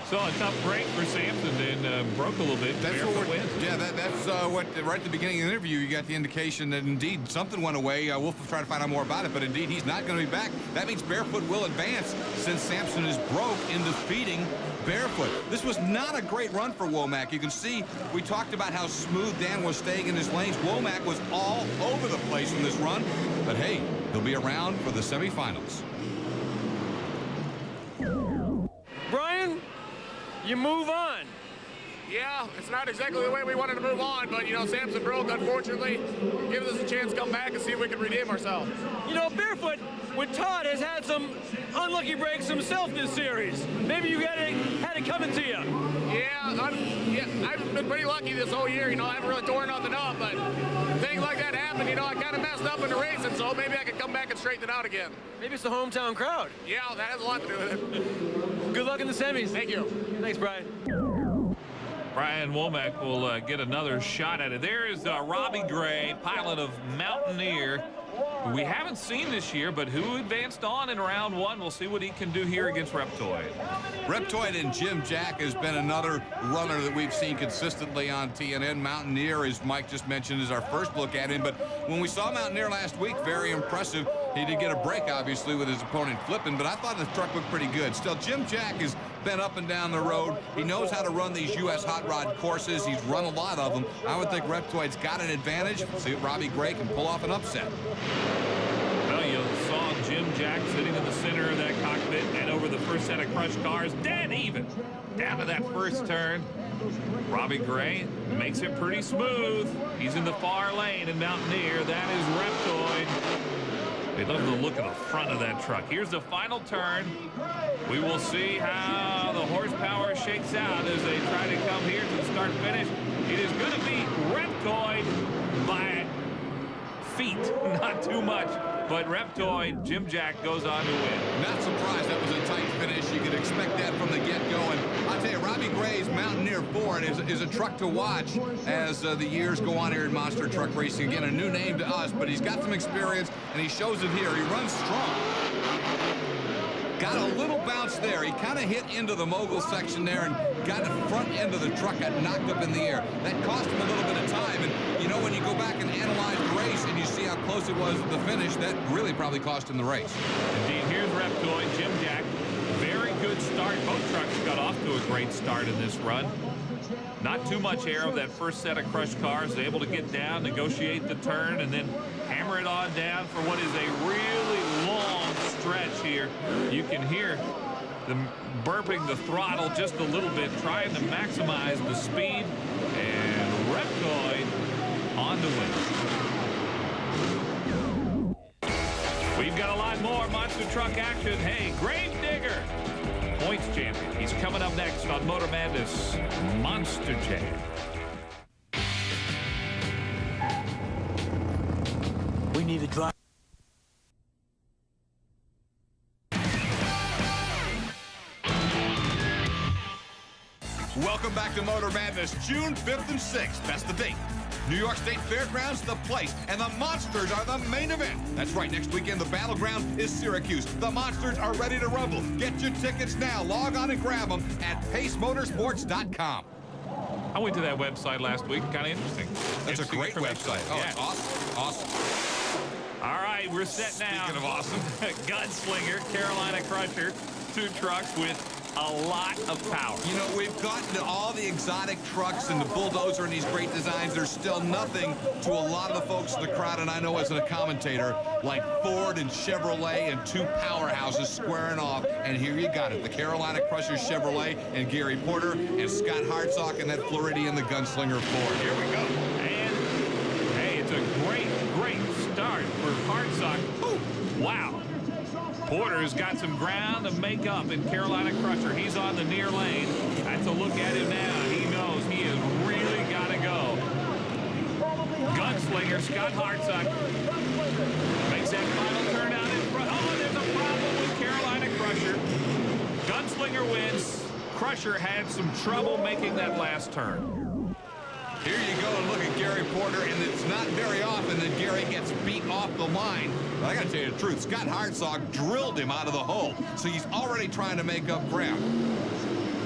P: So a tough break for Sampson and broke a little bit.
E: That's what that's what right at the beginning of the interview you got the indication that indeed something went away. We'll try to find out more about it, but indeed he's not going to be back. That means Barefoot will advance since Sampson is broke in defeating Barefoot. This was not a great run for Womack. You can see we talked about how smooth Dan was staying in his lanes. Womack was all over the place in this run, but hey, He'll be around for the semifinals.
A: Brian, you move on.
C: Yeah, it's not exactly the way we wanted to move on, but, you know, Samson broke, unfortunately. Gives us a chance to come back and see if we can redeem ourselves.
A: You know, Barefoot with Todd has had some unlucky breaks himself this series. Maybe you had it coming to you.
C: Yeah, I've been pretty lucky this whole year. You know, I haven't really torn nothing up, but things like that happen. You know, I kind of messed up in the racing, so maybe I could come back and straighten it out again.
A: Maybe it's the hometown crowd.
C: Yeah, that has a lot to do with it.
A: Good luck in the semis.
C: Thank you.
A: Thanks, Brian.
P: Brian Womack will get another shot at it. There is Robbie Gray, pilot of Mountaineer. We haven't seen this year, but who advanced on in round one. We'll see what he can do here against Reptoid.
E: Reptoid and Jim Jack has been another runner that we've seen consistently on TNN. Mountaineer, as Mike just mentioned, is our first look at him. But when we saw Mountaineer last week, very impressive. He did get a break, obviously, with his opponent flipping, but I thought the truck looked pretty good. Still, Jim Jack has been up and down the road. He knows how to run these U.S. hot rod courses. He's run a lot of them. I would think Reptoid's got an advantage. See if Robbie Gray can pull off an upset.
P: Well, you saw Jim Jack sitting in the center of that cockpit and over the first set of crushed cars, dead even. Down to that first turn. Robbie Gray makes it pretty smooth. He's in the far lane in Mountaineer. That is Reptoid. They love the look of the front of that truck. Here's the final turn. We will see how the horsepower shakes out as they try to come here to the start-finish. It is going to be Reptoid by feet, not too much. But Reptoid, Jim Jack goes on to win.
E: Not surprised that was a tight finish. You could expect that from the get-go. And I'll tell you, Robbie Gray's Mountaineer Ford is a truck to watch as the years go on here in monster truck racing. Again, a new name to us, but he's got some experience, and he shows it here. He runs strong. Got a little bounce there. He kind of hit into the mogul section there and got the front end of the truck got knocked up in the air. That cost him a little bit of time. And, you know, when you go back and analyze the race and you see how close it was to the finish, that really probably cost him the race.
P: Indeed, here's Reptoid, Jim Jack. Very good start. Both trucks got off to a great start in this run. Not too much air of that first set of crushed cars. Able to get down, negotiate the turn, and then hammer it on down for what is a really long stretch here. You can hear them burping the throttle just a little bit, trying to maximize the speed, and Reptoid on to win. We've got a lot more monster truck action. Hey, Gravedigger, points champion. He's coming up next on Motor Madness Monster Jam.
B: We need to drive.
E: Welcome back to Motor Madness, June 5th and 6th. That's the date. New York State Fairgrounds, the place, and the Monsters are the main event. That's right, next weekend, the battleground is Syracuse. The Monsters are ready to rumble. Get your tickets now. Log on and grab them at pacemotorsports.com.
P: I went to that website last week. Kind of interesting.
E: That's a great website. Oh, yeah. It's awesome. Awesome.
P: All right, we're set now.
E: Speaking of awesome.
P: Gunslinger, Carolina Crusher, two trucks with a lot of power.
E: You know, we've gotten to all the exotic trucks and the bulldozer and these great designs. There's still nothing to a lot of the folks in the crowd, and I know as a commentator, like Ford and Chevrolet and two powerhouses squaring off. And here you got it, the Carolina Crusher Chevrolet and Gary Porter and Scott Hartsock and that Floridian, the Gunslinger Ford. Here we go.
P: And, hey, it's a great start for Hartsock. Ooh, wow. Porter's got some ground to make up in Carolina Crusher. He's on the near lane. That's a look at him now. He knows he has really got to go. Gunslinger, Scott Hartsock, makes that final turn out in front. Oh, there's a problem with Carolina Crusher. Gunslinger wins. Crusher had some trouble making that last turn.
E: Here you go and look at Gary Porter, and it's not very often that Gary gets beat off the line. But I got to tell you the truth, Scott Hartsock drilled him out of the hole, so he's already trying to make up ground.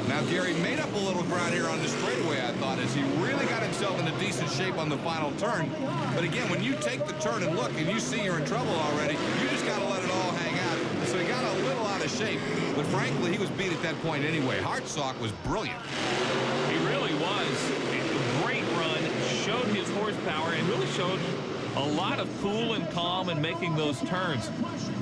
E: Now, Gary made up a little ground here on the straightaway, I thought, as he really got himself into decent shape on the final turn. But again, when you take the turn and look and you see you're in trouble already, you just got to let it all hang out. So he got a little out of shape, but frankly, he was beat at that point anyway. Hartsock was brilliant.
P: He really was. A great run, showed his horsepower, and really showed a lot of cool and calm and making those turns.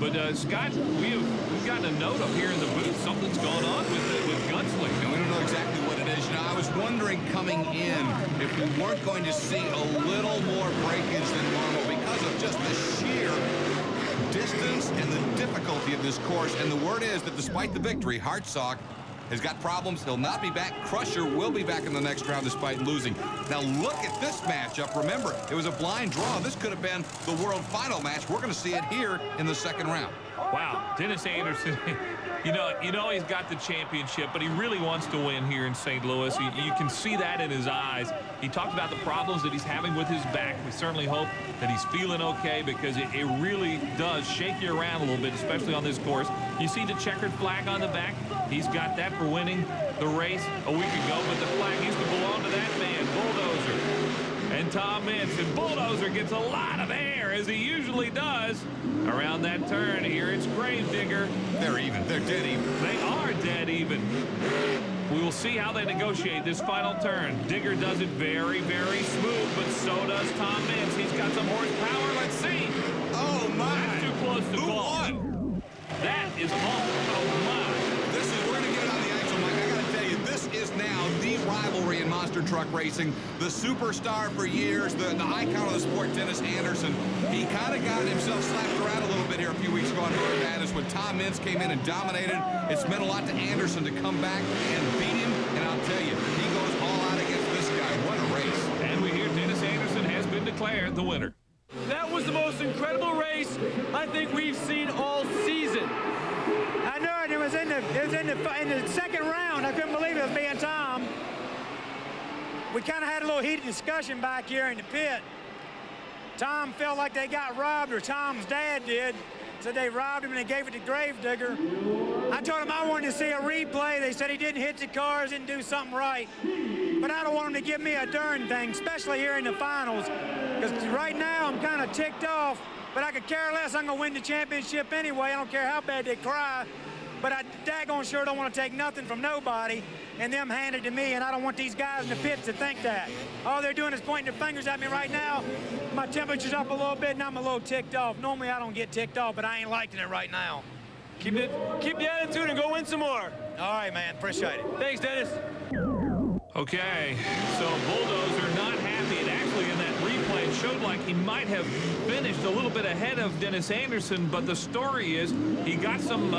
P: But Scott, we've gotten a note up here in the booth. Something's going on with Gunslinger.
E: And we don't know exactly what it is. You know, I was wondering coming in if we weren't going to see a little more breakage than normal because of just the sheer distance and the difficulty of this course. And the word is that despite the victory, Hartsock has got problems. He'll not be back. Crusher will be back in the next round despite losing. Now look at this matchup. Remember, it was a blind draw. This could have been the world final match. We're going to see it here in the second round.
P: Wow, Dennis Anderson, you know he's got the championship, but he really wants to win here in St. Louis. You can see that in his eyes. He talked about the problems that he's having with his back. We certainly hope that he's feeling okay because it really does shake you around a little bit, especially on this course. You see the checkered flag on the back? He's got that for winning the race a week ago, but the flag used to belong to that man, Bulldozer. And Tom Mintz, and Bulldozer gets a lot of air, as he usually does, around that turn. Here it's Gravedigger.
E: They're even. They're dead even.
P: They are dead even. We will see how they negotiate this final turn. Digger does it very, very smooth, but so does Tom Mintz. He's got some horsepower. Let's see.
E: Oh, my.
P: That's too close to
E: Who
P: call.
E: won?
P: That is awful. Oh, my.
E: We're going to get it on the actual mic. I got to tell you, this is now the rivalry in monster truck racing. The superstar for years, the icon of the sport, Dennis Anderson. He kind of got himself slapped around a little bit here a few weeks ago on March Madness when Tom Mintz came in and dominated. It's meant a lot to Anderson to come back and beat him. And I'll tell you, he goes all out against this guy. What a race.
P: And we hear Dennis Anderson has been declared the winner.
A: That was the most incredible race I think we've seen all season.
R: I know it. It was in the second round. I couldn't believe it was me and Tom. We kind of had a little heated discussion back here in the pit. Tom felt like they got robbed, or Tom's dad did. Said they robbed him and they gave it to Gravedigger. I told him I wanted to see a replay. They said he didn't hit the cars, didn't do something right. But I don't want him to give me a darn thing, especially here in the finals. Because right now I'm kind of ticked off, but I could care less. I'm going to win the championship anyway. I don't care how bad they cry. But I daggone sure don't want to take nothing from nobody and them hand it to me, and I don't want these guys in the pits to think that. All they're doing is pointing their fingers at me right now. My temperature's up a little bit, and I'm a little ticked off. Normally, I don't get ticked off, but I ain't liking it right now.
A: Keep the attitude and go win some more.
R: All right, man. Appreciate it.
A: Thanks, Dennis.
P: Okay, so Bulldozer not happy. And actually, in that replay, it showed like he might have finished a little bit ahead of Dennis Anderson, but the story is he got some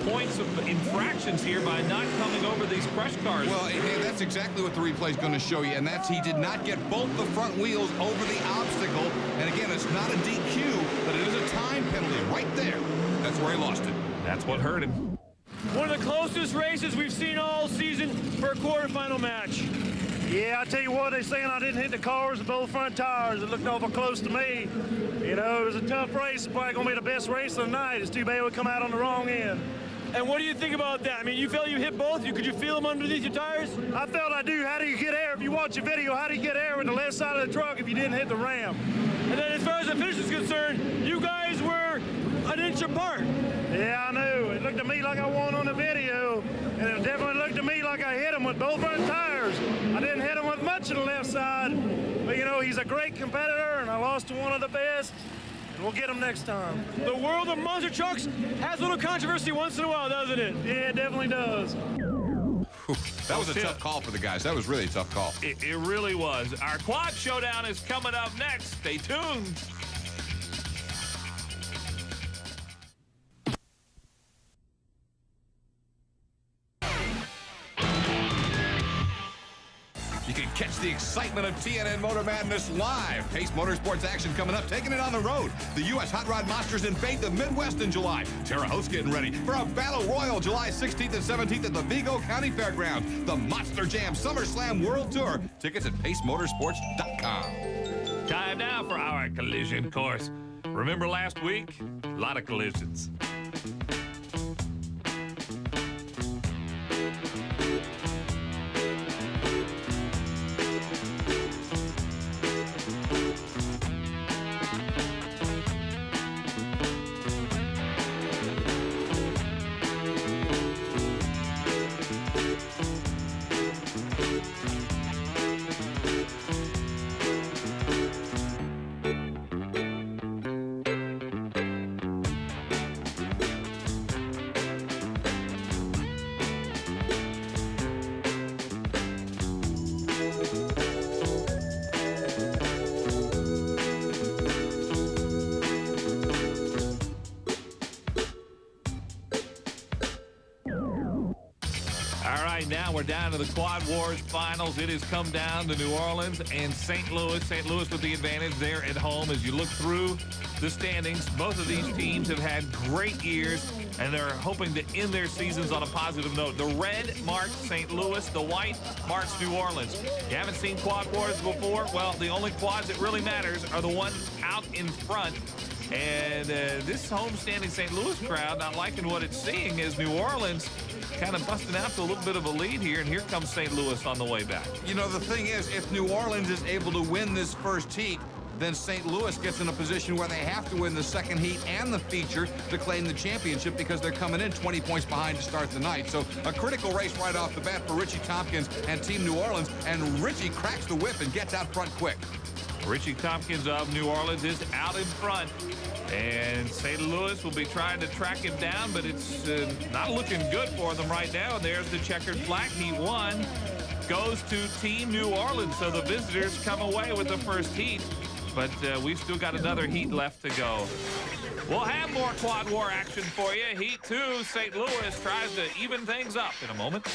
P: points of infractions here by not coming over these crush cars.
E: Well, hey, that's exactly what the replay is going to show you, and that's he did not get both the front wheels over the obstacle. And again, it's not a DQ, but it is a time penalty right there. That's where he lost it.
P: That's what hurt him.
A: One of the closest races we've seen all season for a quarterfinal match.
Q: Yeah, I tell you what, they're saying I didn't hit the cars with both front tires. It looked awful close to me. You know, it was a tough race. It's probably going to be the best race of the night. It's too bad we come out on the wrong end.
A: And what do you think about that? I mean, you felt you hit both? Could you feel them underneath your tires?
Q: I felt I do. How do you get air? If you watch a video, how do you get air with the left side of the truck if you didn't hit the ram?
A: And then as far as the finish is concerned, you guys were an inch apart.
Q: Yeah, I know. It looked to me like I won on the video, and it definitely looked to me like I hit him with both front tires. I didn't hit him with much of the left side, but, you know, he's a great competitor, and I lost to one of the best. We'll get them next time.
A: The world of monster trucks has a little controversy once in a while, doesn't it?
Q: Yeah, it definitely does.
E: That was a tough call for the guys. That was really a tough call.
P: It really was. Our quad showdown is coming up next. Stay tuned.
E: You can catch the excitement of TNN Motor Madness live. Pace Motorsports action coming up, taking it on the road. The U.S. Hot Rod Monsters invade the Midwest in July. Terre Haute's getting ready for a Battle Royal July 16th and 17th at the Vigo County Fairgrounds. The Monster Jam SummerSlam World Tour. Tickets at pacemotorsports.com.
P: Time now for our collision course. Remember last week? A lot of collisions. All right, now we're down to the Quad Wars finals. It has come down to New Orleans and St. Louis. St. Louis with the advantage there at home. As you look through the standings, both of these teams have had great years, and they're hoping to end their seasons on a positive note. The red marks St. Louis. The white marks New Orleans. You haven't seen Quad Wars before? Well, the only quads that really matters are the ones out in front. And this homestanding St. Louis crowd not liking what it's seeing as New Orleans kind of busting out to a little bit of a lead here, and here comes St. Louis on the way back.
E: You know, the thing is, if New Orleans is able to win this first heat, then St. Louis gets in a position where they have to win the second heat and the feature to claim the championship because they're coming in 20 points behind to start the night. So a critical race right off the bat for Richie Tompkins and Team New Orleans, and Richie cracks the whip and gets out front quick.
P: Richie Tompkins of New Orleans is out in front, and St. Louis will be trying to track him down, but it's not looking good for them right now. And there's the checkered flag. Heat 1 goes to Team New Orleans, so the visitors come away with the first heat, but we've still got another heat left to go. We'll have more Quad War action for you. Heat 2, St. Louis tries to even things up in a moment.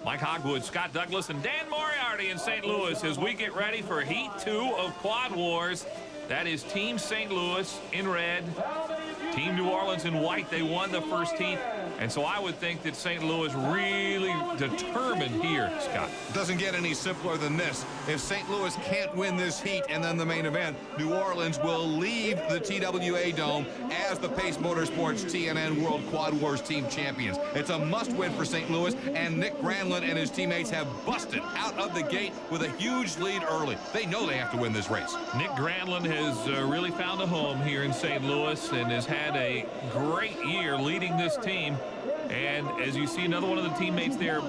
P: Mike Hogwood, Scott Douglas, and Dan Moriarty in St. Louis as we get ready for Heat 2 of Quad Wars. That is Team St. Louis in red, Team New Orleans in white. They won the first heat, and so I would think that St. Louis really determined here, Scott.
E: Doesn't get any simpler than this. If St. Louis can't win this heat and then the main event, New Orleans will leave the TWA Dome as the Pace Motorsports TNN World Quad Wars Team Champions. It's a must-win for St. Louis, and Nick Granlund and his teammates have busted out of the gate with a huge lead early. They know they have to win this race.
P: Nick Granlund has really found a home here in St. Louis and has had a great year leading this team. And as you see, another one of the teammates there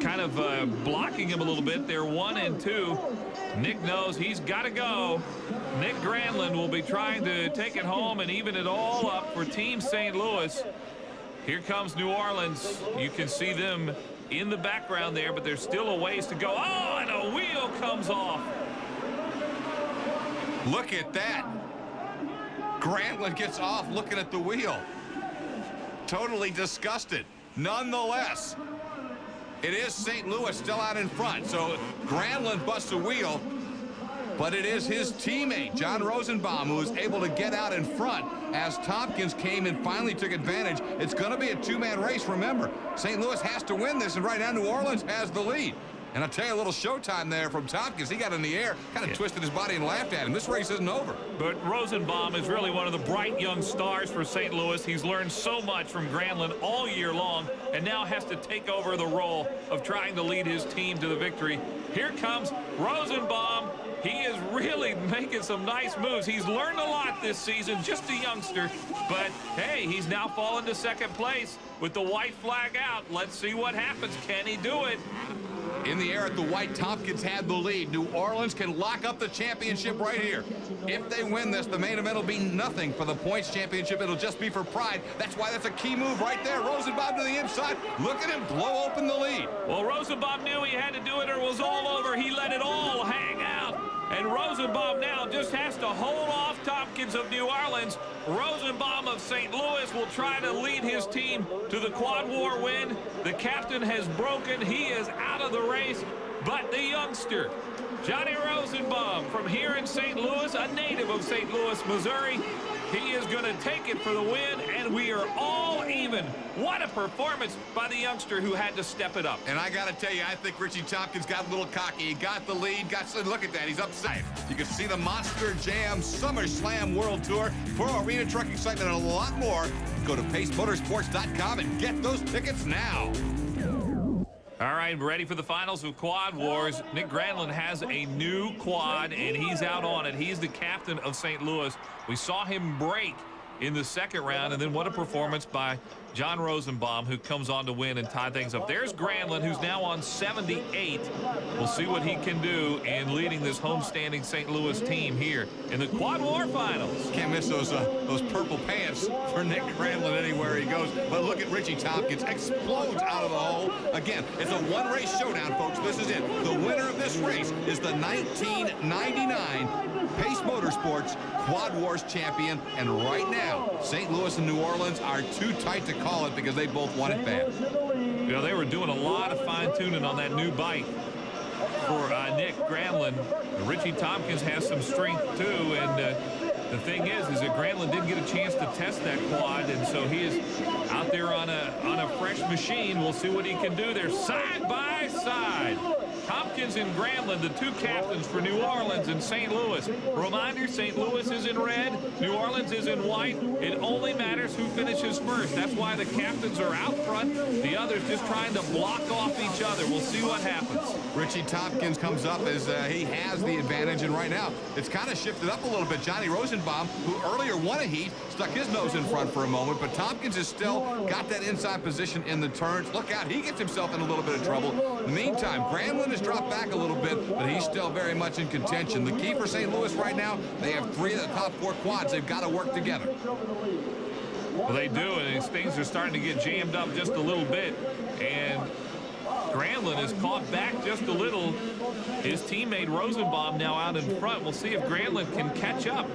P: kind of blocking him a little bit. They're 1 and 2. Nick knows he's got to go. Nick Granlund will be trying to take it home and even it all up for Team St. Louis. Here comes New Orleans. You can see them in the background there, but there's still a ways to go. Oh, and a wheel comes off.
E: Look at that. Granlund gets off looking at the wheel. Totally disgusted. Nonetheless, it is St. Louis still out in front. So Granlund busts a wheel, but it is his teammate, John Rosenbaum, who was able to get out in front as Tompkins came and finally took advantage. It's going to be a two-man race, remember. St. Louis has to win this, and right now New Orleans has the lead. And I'll tell you, a little showtime there from Tompkins. He got in the air, kind of twisted his body and laughed at him. This race isn't over.
P: But Rosenbaum is really one of the bright young stars for St. Louis. He's learned so much from Granlund all year long and now has to take over the role of trying to lead his team to the victory. Here comes Rosenbaum. He is really making some nice moves. He's learned a lot this season, just a youngster. But, hey, he's now fallen to second place with the white flag out. Let's see what happens. Can he do it?
E: In the air at the white, Tompkins had the lead. New Orleans can lock up the championship right here. If they win this, the main event will be nothing for the points championship. It'll just be for pride. That's why that's a key move right there. Rosenbaum to the inside. Look at him blow open the lead.
P: Well, Rosenbaum knew he had to do it or it was all over. He let it all hang out. And Rosenbaum now just has to hold off Tompkins of New Orleans. Rosenbaum of St. Louis will try to lead his team to the Quad War win. The captain has broken. He is out of the race. But the youngster, Johnny Rosenbaum from here in St. Louis, a native of St. Louis, Missouri, he is going to take it for the win, and we are all even. What a performance by the youngster who had to step it up.
E: And I got to tell you, I think Richie Tompkins got a little cocky. He got the lead, look at that, he's upside. You can see the Monster Jam SummerSlam World Tour for arena truck excitement and a lot more. Go to pacemotorsports.com and get those tickets now.
P: All right, ready for the finals of Quad Wars. Nick Granlund has a new quad, and he's out on it. He's the captain of St. Louis. We saw him break in the second round. And then what a performance by John Rosenbaum, who comes on to win and tie things up. There's Granlund, who's now on 78. We'll see what he can do in leading this homestanding St. Louis team here in the Quad War Finals.
E: Can't miss those purple pants for Nick Granlund anywhere he goes. But look at Richie Tompkins. Explodes out of the hole. Again, it's a one-race showdown, folks. This is it. The winner of this race is the 1999 Pace Motorsports Quad Wars champion. And right now, St. Louis and New Orleans are too tight to call it because they both want it bad.
P: You know, they were doing a lot of fine-tuning on that new bike for Nick Granlund. Richie Tompkins has some strength, too, and the thing is that Granlund didn't get a chance to test that quad, and so he is out there on a fresh machine. We'll see what he can do there side by side. Tompkins and Granlund, the two captains for New Orleans and St. Louis. Reminder, St. Louis is in red, New Orleans is in white. It only matters who finishes first. That's why the captains are out front. The others just trying to block off each other. We'll see what happens.
E: Richie Tompkins comes up as he has the advantage, and right now it's kind of shifted up a little bit. Johnny Rosenbaum, who earlier won a heat, stuck his nose in front for a moment, but Tompkins has still got that inside position in the turns. Look out, he gets himself in a little bit of trouble. In the meantime, Granlund has dropped back a little bit, but he's still very much in contention. The key for St. Louis right now, they have 3 of the top 4 quads. They've got to work together.
P: Well, they do, and these things are starting to get jammed up just a little bit, and Granlund is caught back just a little. His teammate Rosenbaum now out in front. We'll see if Granlund can catch up.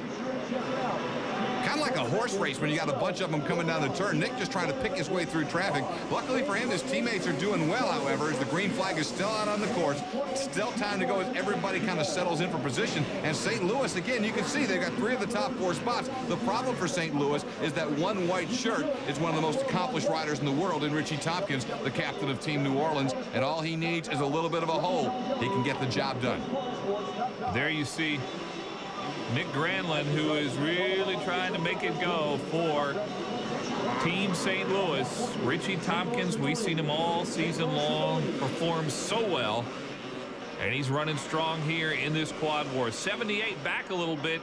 E: Kind of like a horse race when you got a bunch of them coming down the turn. Nick just trying to pick his way through traffic. Luckily for him, his teammates are doing well, however, as the green flag is still out on the course. Still time to go as everybody kind of settles in for position. And St. Louis, again, you can see they've got 3 of the top 4 spots. The problem for St. Louis is that one white shirt is one of the most accomplished riders in the world in Richie Tompkins, the captain of Team New Orleans. And all he needs is a little bit of a hole. He can get the job done.
P: There you see Nick Granlund, who is really trying to make it go for Team St. Louis. Richie Tompkins, we've seen him all season long perform so well, and he's running strong here in this quad war. 78 back a little bit.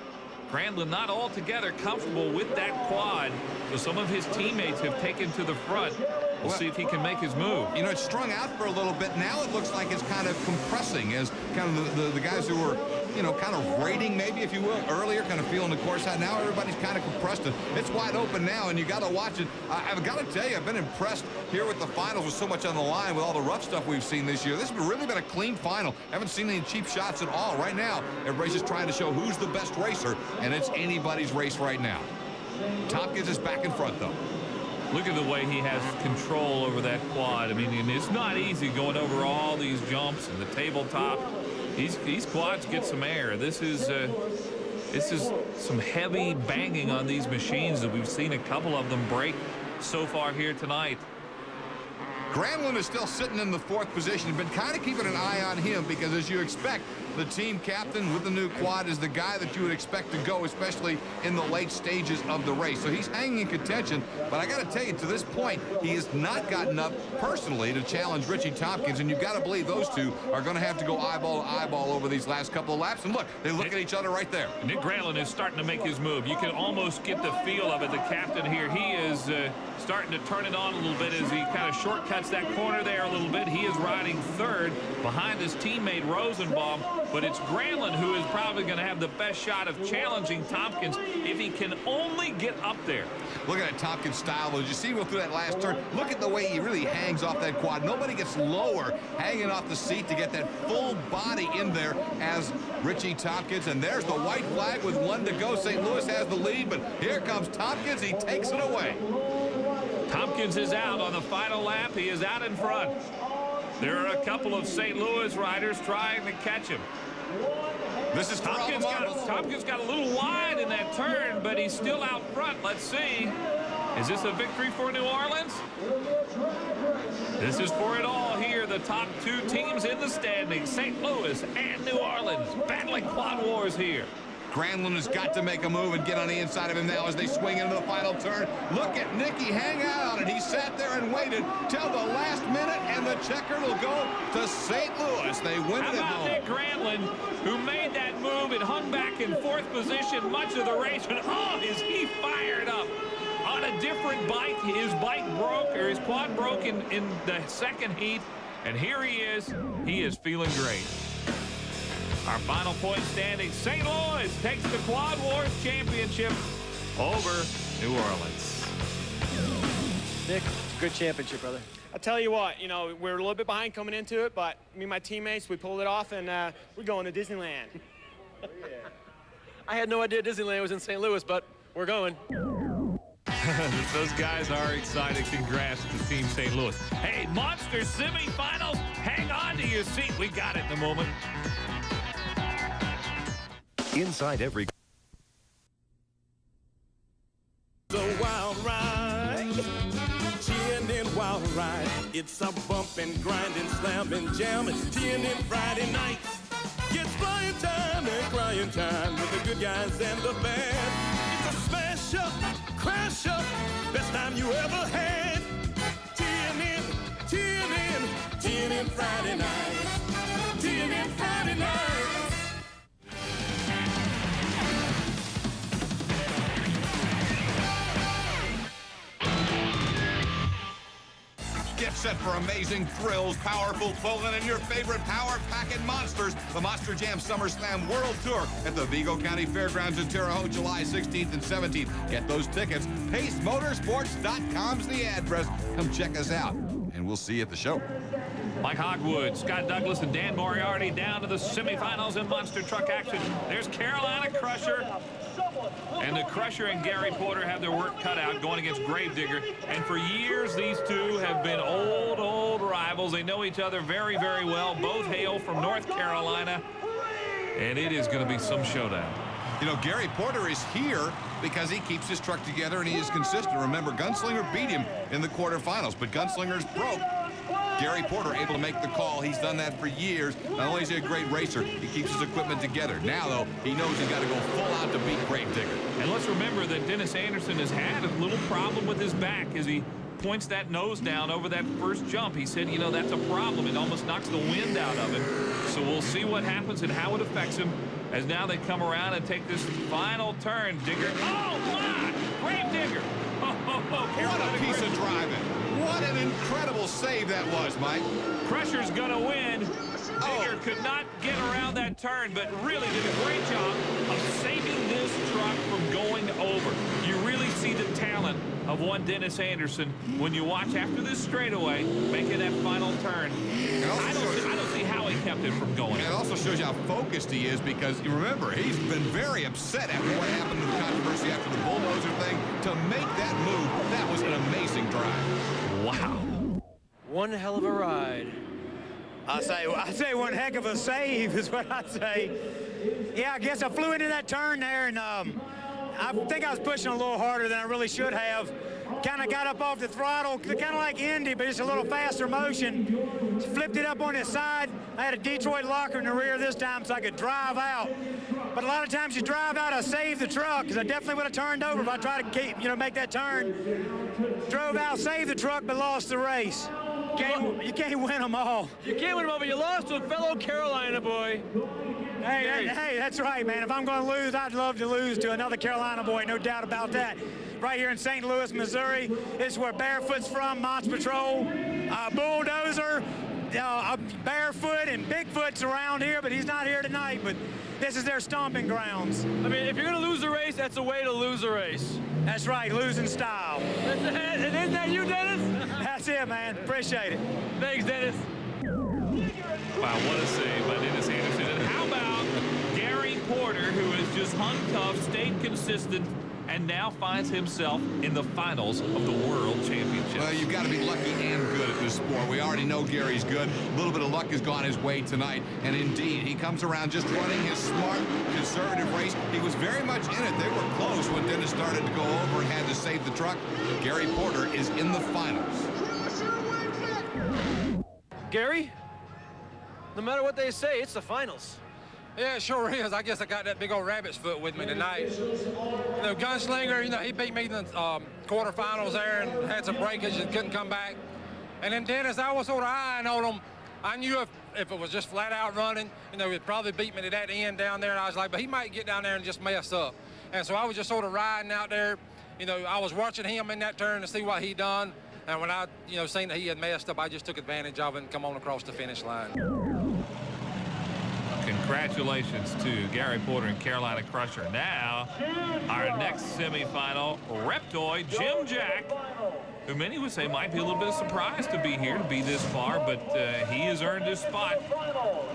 P: Granlund not altogether comfortable with that quad, so some of his teammates have taken to the front. We'll see if he can make his move.
E: You know, it's strung out for a little bit. Now it looks like it's kind of compressing as kind of the guys who were, you know, kind of raiding maybe, if you will, earlier, kind of feeling the course out. Now everybody's kind of compressed. It's wide open now, and you got to watch it. I've got to tell you, I've been impressed here with the finals with so much on the line with all the rough stuff we've seen this year. This has really been a clean final. Haven't seen any cheap shots at all. Right now, everybody's just trying to show who's the best racer, and it's anybody's race right now. Tompkins is back in front, though.
P: Look at the way he has control over that quad. I mean, and it's not easy going over all these jumps and the tabletop. These quads get some air. This is some heavy banging on these machines that we've seen a couple of them break so far here tonight.
E: Granlund is still sitting in the 4th position. Been kind of keeping an eye on him because, as you expect, the team captain with the new quad is the guy that you would expect to go, especially in the late stages of the race. So he's hanging in contention, but I got to tell you, to this point, he has not gotten up personally to challenge Richie Tompkins, and you've got to believe those two are going to have to go eyeball to eyeball over these last couple of laps. And look, they look at each other right there.
P: Nick Granlund is starting to make his move. You can almost get the feel of it. The captain here, he is starting to turn it on a little bit as he kind of shortcuts that corner there a little bit. He is riding 3rd behind his teammate Rosenbaum, but it's Granlund who is probably going to have the best shot of challenging Tompkins if he can only get up there.
E: Look at that Tompkins style, though. Did you see him go through that last turn? Look at the way he really hangs off that quad. Nobody gets lower hanging off the seat to get that full body in there as Richie Tompkins. And there's the white flag with 1 to go. St. Louis has the lead, but here comes Tompkins. He takes it away.
P: Tompkins is out on the final lap. He is out in front. There are a couple of St. Louis riders trying to catch him.
E: This is
P: Tompkins got a little wide in that turn, but he's still out front. Let's see. Is this a victory for New Orleans? This is for it all here. The top 2 teams in the standings, St. Louis and New Orleans, battling quad wars here.
E: Granlund has got to make a move and get on the inside of him now as they swing into the final turn. Look at Nicky hang out on it. He sat there and waited till the last minute, and the checker will go to St. Louis. They win it at home.
P: How about Nick Granlund, who made that move move. It hung back in 4th position much of the race, and oh, is he fired up. On a different bike, his bike broke, or his quad broke in the 2nd heat, and here he is. He is feeling great. Our final point standing, St. Louis takes the Quad Wars Championship over New Orleans.
O: Nick, it's a good championship, brother.
V: I tell you what, you know, we're a little bit behind coming into it, but me and my teammates, we pulled it off, and we're going to Disneyland.
A: I had no idea Disneyland was in St. Louis, but we're going.
P: Those guys are excited. Congrats to Team St. Louis. Hey, Monster semifinals, hang on to your seat. We got it in a moment.
W: Inside every...
J: The wild ride, TNN wild ride. It's a bumpin', grindin', slammin', jammin'. TNN Friday nights. It's flying time and crying time with the good guys and the bad. It's a smash up, crash up, best time you ever had. TNN, TNN, TNN Friday night. TNN Friday night.
E: Get set for amazing thrills, powerful pulling, and your favorite power-packing monsters. The Monster Jam Summer Slam World Tour at the Vigo County Fairgrounds in Terre Haute, July 16th and 17th. Get those tickets. PaceMotorsports.com's the address. Come check us out, and we'll see you at the show.
P: Mike Hogwood, Scott Douglas, and Dan Moriarty down to the semifinals in monster truck action. There's Carolina Crusher. And the Crusher and Gary Porter have their work cut out going against Gravedigger. And for years, these two have been old rivals. They know each other very, very well. Both hail from North Carolina. And it is going to be some showdown.
E: You know, Gary Porter is here because he keeps his truck together and he is consistent. Remember, Gunslinger beat him in the quarterfinals, but Gunslinger's broke. Gary Porter able to make the call. He's done that for years. Not only is he a great racer, he keeps his equipment together. Now, though, he knows he's got to go full out to beat Gravedigger.
P: And let's remember that Dennis Anderson has had a little problem with his back as he points that nose down over that first jump. He said, you know, that's a problem. It almost knocks the wind out of it. So we'll see what happens and how it affects him as now they come around and take this final turn. Digger. Oh, my! Gravedigger!
E: What a piece of driving. What an incredible save that was, Mike.
P: Crusher's going to win. Digger could not get around that turn, but really did a great job of saving this truck from going over. You really see the talent of one Dennis Anderson when you watch after this straightaway, making that final turn. I don't see how he kept it from going.
E: It also shows you how focused he is because, you remember, he's been very upset after what happened to the controversy after the bulldozer thing. To make that move, that was an amazing drive.
P: Wow.
A: One hell of a ride.
R: I say one heck of a save is what I say. Yeah, I guess I flew into that turn there, and I think I was pushing a little harder than I really should have. Kind of got up off the throttle, kind of like Indy, but just a little faster motion. Flipped it up on its side. I had a Detroit locker in the rear this time so I could drive out. But a lot of times you drive out, I save the truck, because I definitely would have turned over if I tried to keep, make that turn. Drove out, saved the truck, but lost the race. You can't win them all.
A: You can't win them all, but you lost to a fellow Carolina boy.
R: Hey, that's right, man. If I'm going to lose, I'd love to lose to another Carolina boy, no doubt about that. Right here in St. Louis, Missouri. This is where Barefoot's from, Monster Patrol, Bulldozer, Barefoot and Bigfoot's around here, but he's not here tonight, but this is their stomping grounds.
A: I mean, if you're going to lose a race, that's a way to lose a race.
R: That's right, losing style.
A: Isn't that you, Dennis?
R: That's it, man. Appreciate it.
A: Thanks, Dennis.
P: Wow, what a save by Dennis Anderson. And how about Gary Porter, who has just hung tough, stayed consistent, and now finds himself in the finals of the World Championship.
E: Well, you've got to be lucky and good at this sport. We already know Gary's good. A little bit of luck has gone his way tonight. And indeed, he comes around just running his smart, conservative race. He was very much in it. They were close when Dennis started to go over and had to save the truck. Gary Porter is in the finals.
A: Gary, no matter what they say, it's the finals.
G: Yeah, it sure is. I guess I got that big old rabbit's foot with me tonight. Gunslinger, he beat me in the quarterfinals there and had some breakage and couldn't come back. And then Dennis, I was sort of eyeing on him. I knew if it was just flat out running, you know, he'd probably beat me to that end down there. And I was like, but he might get down there and just mess up. And so I was just sort of riding out there. You know, I was watching him in that turn to see what he done. And when I, you know, seen that he had messed up, I just took advantage of it and come on across the finish line.
P: Congratulations to Gary Porter and Carolina Crusher. Now, our next semifinal, Reptoid Jim Jack, who many would say might be a little bit surprised to be here, to be this far, but he has earned his spot,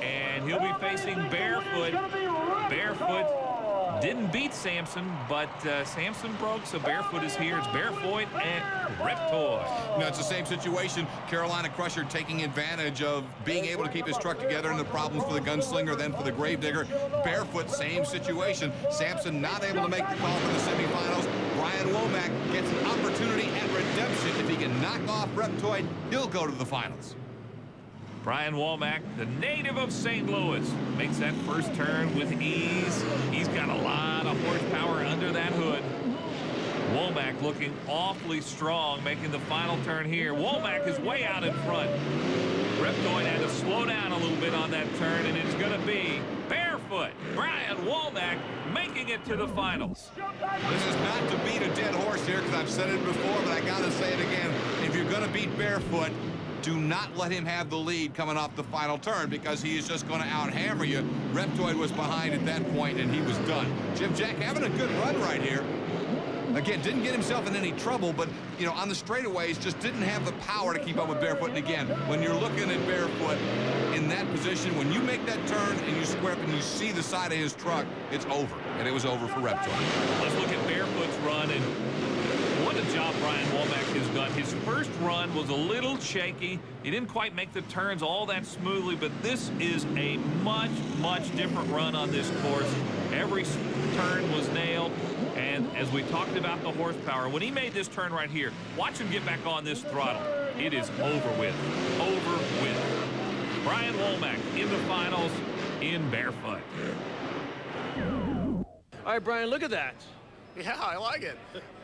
P: and he'll be facing Barefoot. Barefoot didn't beat Sampson, but Sampson broke, so Barefoot is here. It's Barefoot and Reptoid.
E: No, it's the same situation. Carolina Crusher taking advantage of being able to keep his truck together and the problems for the gunslinger, then for the gravedigger. Barefoot, same situation. Sampson not able to make the call for the semifinals. Brian Womack gets an opportunity at redemption. If he can knock off Reptoid, he'll go to the finals.
P: Brian Womack, the native of St. Louis, makes that first turn with ease. He's got a lot of horsepower under that hood. Womack looking awfully strong, making the final turn here. Womack is way out in front. Reptoid had to slow down a little bit on that turn, and it's going to be Barefoot. Brian Womack making it to the finals.
E: This is not to beat a dead horse here, because I've said it before, but I got to say it again. If you're going to beat Barefoot, do not let him have the lead coming off the final turn, because he is just going to out-hammer you. Reptoid was behind at that point, and he was done. Jim Jack having a good run right here. Again, didn't get himself in any trouble, but, you know, on the straightaways, just didn't have the power to keep up with Barefoot. And again, when you're looking at Barefoot in that position, when you make that turn and you square up and you see the side of his truck, it's over. And it was over for Reptoid.
P: Let's look at Barefoot's run, and what a job Brian Womack has done. His first run was a little shaky. He didn't quite make the turns all that smoothly, but this is a much, much different run on this course. Every turn was nailed. And as we talked about the horsepower, when he made this turn right here, watch him get back on this throttle. It is over with. Over with. Brian Womack in the finals in Barefoot.
A: All right, Brian, look at that.
C: Yeah, I like it.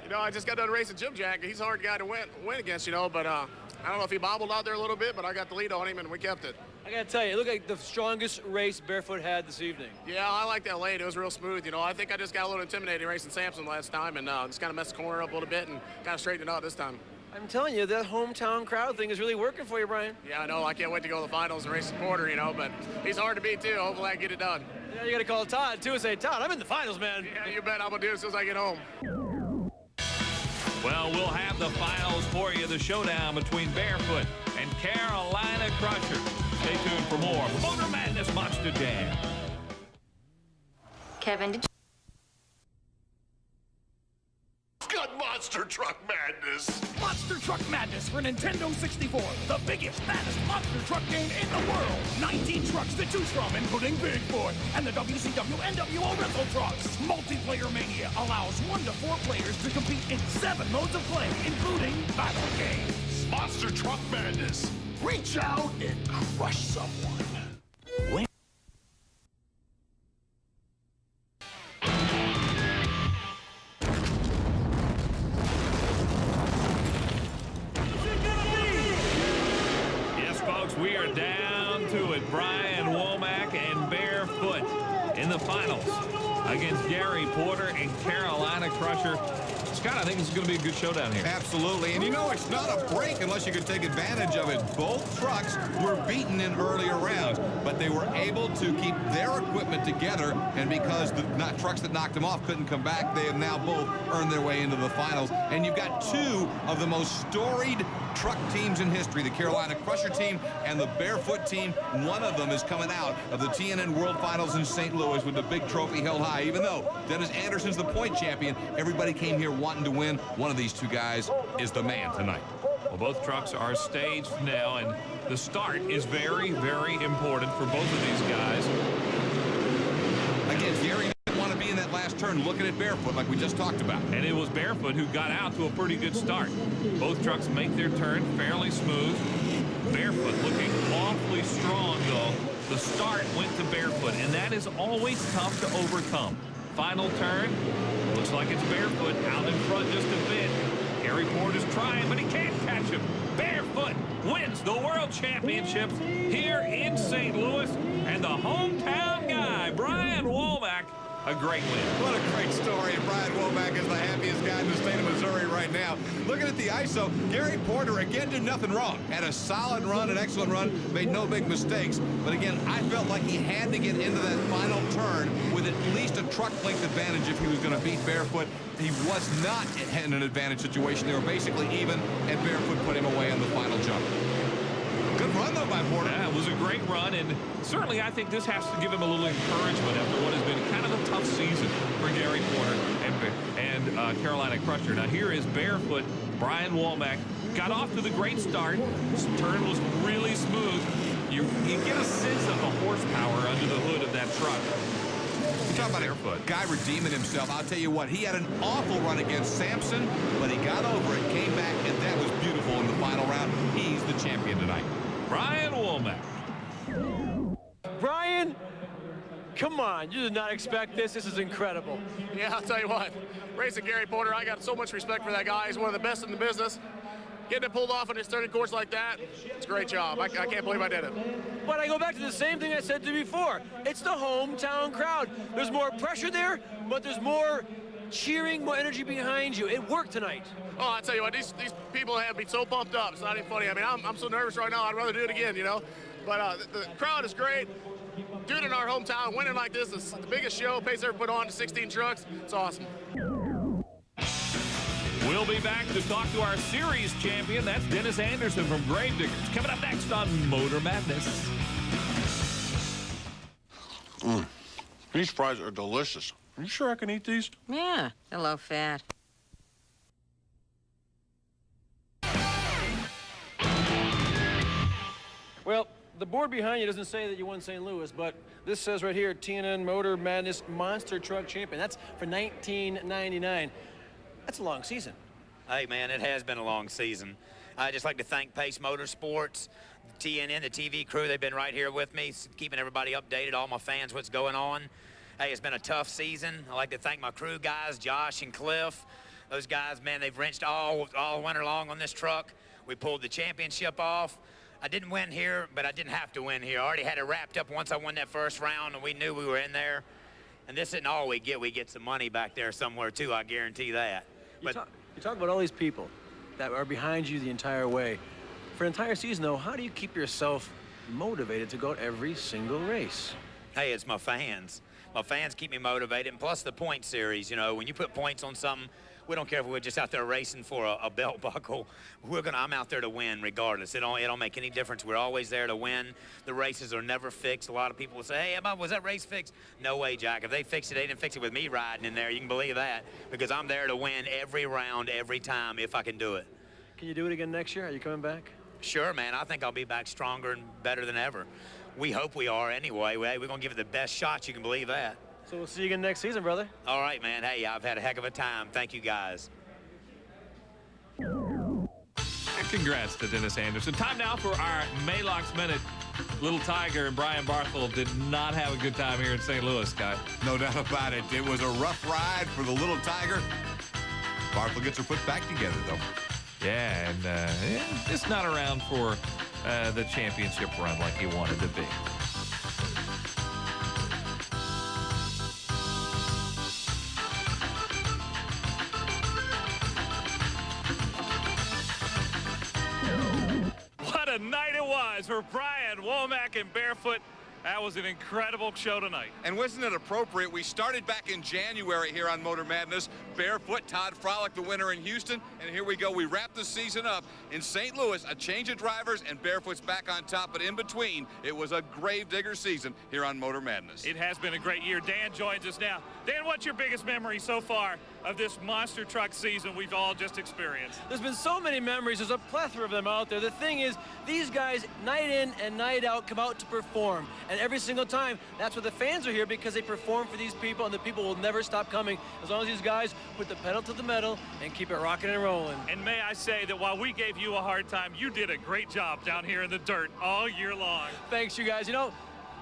C: You know, I just got done racing Jim Jack. He's a hard guy to win against, you know, but I don't know if he bobbled out there a little bit, but I got the lead on him, and we kept it.
A: I got to tell you, it looked like the strongest race Barefoot had this evening.
C: Yeah, I like that lane. It was real smooth, you know. I think I just got a little intimidated racing Sampson last time, and just kind of messed the corner up a little bit and kind of straightened it out this time.
A: I'm telling you, that hometown crowd thing is really working for you, Brian.
C: Yeah, I know. I can't wait to go to the finals and race the Porter, you know, but he's hard to beat, too. Hopefully I can get it done.
A: Yeah, you got to call Todd, too, and say, Todd, I'm in the finals, man.
C: Yeah, you bet I'm going to do it as soon as I get home.
P: Well, we'll have the finals for you, the showdown between Barefoot and Carolina Crusher. Stay tuned for more Motor Madness Monster Jam.
M: Kevin, did
S: Got Monster Truck Madness.
T: Monster Truck Madness for Nintendo 64. The biggest, baddest monster truck game in the world. 19 trucks to choose from, including Bigfoot and the WCW NWO Wrestle Trucks. Multiplayer Mania allows 1 to 4 players to compete in 7 modes of play, including battle games.
S: Monster Truck Madness. Reach out and crush someone.
P: We are down to it. Brian Womack and Barefoot in the finals against Gary Porter and Carolina Crusher. Scott, I think this is going to be a good showdown here.
E: Absolutely. And you know, it's not a break unless you can take advantage of it. Both trucks were beaten in earlier rounds, but they were able to keep their equipment together. And because the trucks that knocked them off couldn't come back, they have now both earned their way into the finals. And you've got 2 of the most storied truck teams in history, the Carolina Crusher team and the Barefoot team. One of them is coming out of the TNN World Finals in St. Louis with the big trophy held high. Even though Dennis Anderson's the point champion, everybody came here wanting to win. One of these 2 guys is the man tonight.
P: Well, both trucks are staged now, and the start is very, very important for both of these guys.
E: Again, Gary didn't want to be in that last turn looking at Barefoot like we just talked about.
P: And it was Barefoot who got out to a pretty good start. Both trucks make their turn fairly smooth. Barefoot looking awfully strong, though. The start went to Barefoot, and that is always tough to overcome. Final turn, looks like it's Barefoot out in front just a bit. Gary Porter's trying, but he can't catch him. Barefoot wins the World Championships here in St. Louis. And the hometown guy, Brian Womack, a great win.
E: What a great story. And Brian Womack is the happiest guy in the state of Missouri right now. Looking at the ISO, Gary Porter again did nothing wrong. Had a solid run, an excellent run, made no big mistakes. But again, I felt like he had to get into that final turn with at least a truck length advantage if he was going to beat Barefoot. He was not in an advantage situation. They were basically even, and Barefoot put him away on the final jump. Good run, though, by Porter.
P: Yeah, it was a great run, and certainly I think this has to give him a little encouragement after what has been kind of a tough season for Gary Porter and Carolina Crusher. Now, here is Barefoot. Brian Womack got off to the great start. His turn was really smooth. You get a sense of the horsepower under the hood of that truck.
E: You talk about a guy redeeming himself. I'll tell you what, he had an awful run against Sampson, but he got over it, came back, and that was beautiful in the final round. He's the champion tonight.
P: Brian Womack.
A: Brian, come on. You did not expect this. This is incredible.
C: Yeah, I'll tell you what. Racing Gary Porter, I got so much respect for that guy. He's one of the best in the business. Getting it pulled off on his turning course like that, it's a great job. I can't believe I did it.
A: But I go back to the same thing I said to you before. It's the hometown crowd. There's more pressure there, but there's more cheering, more energy behind you. It worked tonight.
C: Oh, I tell you what, these people have me so pumped up. It's not even funny. I mean, I'm so nervous right now. I'd rather do it again, you know. But the crowd is great. Doing it in our hometown, winning like this is the biggest show Pace ever put on to 16 trucks. It's awesome.
P: We'll be back to talk to our series champion. That's Dennis Anderson from Gravediggers. Coming up next on Motor Madness.
S: These fries are delicious. Are you sure I can eat these?
I: Yeah, they're low fat.
A: Well, the board behind you doesn't say that you won St. Louis, but this says right here, TNN Motor Madness Monster Truck Champion. That's for 1999. That's a long season.
K: Hey, man, it has been a long season. I'd just like to thank Pace Motorsports, TNN, the TV crew. They've been right here with me, keeping everybody updated, all my fans, what's going on. Hey, it's been a tough season. I'd like to thank my crew guys, Josh and Cliff. Those guys, man, they've wrenched all winter long on this truck. We pulled the championship off. I didn't win here, but I didn't have to win here. I already had it wrapped up once I won that first round, and we knew we were in there. And this isn't all we get. We get some money back there somewhere, too. I guarantee that.
A: You talk about all these people that are behind you the entire way. For an entire season, though, how do you keep yourself motivated to go to every single race?
K: Hey, it's my fans. My fans keep me motivated, and plus the point series. You know, when you put points on something, we don't care if we're just out there racing for a belt buckle. I'm out there to win regardless. It don't make any difference. We're always there to win. The races are never fixed. A lot of people will say, hey, was that race fixed? No way, Jack. If they fixed it, they didn't fix it with me riding in there. You can believe that, because I'm there to win every round, every time, if I can do it.
A: Can you do it again next year? Are you coming back?
K: Sure, man. I think I'll be back stronger and better than ever. We hope we are anyway. We're going to give it the best shot. You can believe that.
A: So we'll see you again next season, brother.
K: All right, man. Hey, I've had a heck of a time. Thank you, guys.
P: And congrats to Dennis Anderson. Time now for our Maylocks Minute. Little Tiger and Brian Barthel did not have a good time here in St. Louis, Guy.
E: No doubt about it. It was a rough ride for the Little Tiger. Barthel gets her put back together, though.
P: Yeah, and just not around for the championship run like he wanted to be. What a night it was for Brian Womack and Barefoot. That was an incredible show tonight.
E: And wasn't it appropriate? We started back in January here on Motor Madness. Barefoot, Todd Frolick, the winner in Houston. And here we go. We wrap the season up in St. Louis. A change of drivers, and Barefoot's back on top. But in between, it was a gravedigger season here on Motor Madness.
P: It has been a great year. Dan joins us now. Dan, what's your biggest memory so far of this monster truck season we've all just experienced?
A: There's been so many memories. There's a plethora of them out there. The thing is, these guys, night in and night out, come out to perform. And every single time, that's what the fans are here, because they perform for these people, and the people will never stop coming as long as these guys put the pedal to the metal and keep it rocking and rolling.
P: And may I say that while we gave you a hard time, you did a great job down here in the dirt all year long.
A: Thanks, you guys. You know,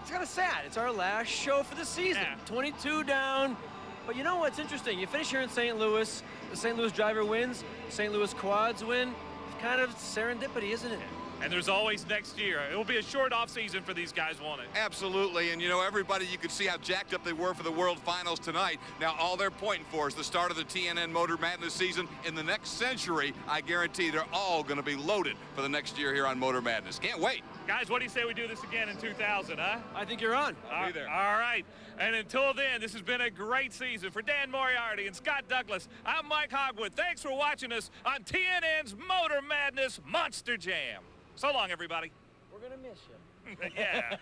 A: it's kind of sad. It's our last show for the season.
P: Yeah.
A: 22 down. But you know what's interesting? You finish here in St. Louis, the St. Louis driver wins, St. Louis quads win. It's kind of serendipity, isn't it?
M: And there's always next year. It will be a short off season for these guys, won't it?
E: Absolutely, and you know, everybody, you could see how jacked up they were for the World Finals tonight. Now, all they're pointing for is the start of the TNN Motor Madness season. In the next century, I guarantee they're all going to be loaded for the next year here on Motor Madness. Can't wait.
M: Guys, what do you say we do this again in 2000, huh?
A: I think you're on.
M: I'll be there. All right. And until then, this has been a great season. For Dan Moriarty and Scott Douglas, I'm Mike Hogwood. Thanks for watching us on TNN's Motor Madness Monster Jam. So long, everybody.
A: We're going to miss you.
M: Yeah.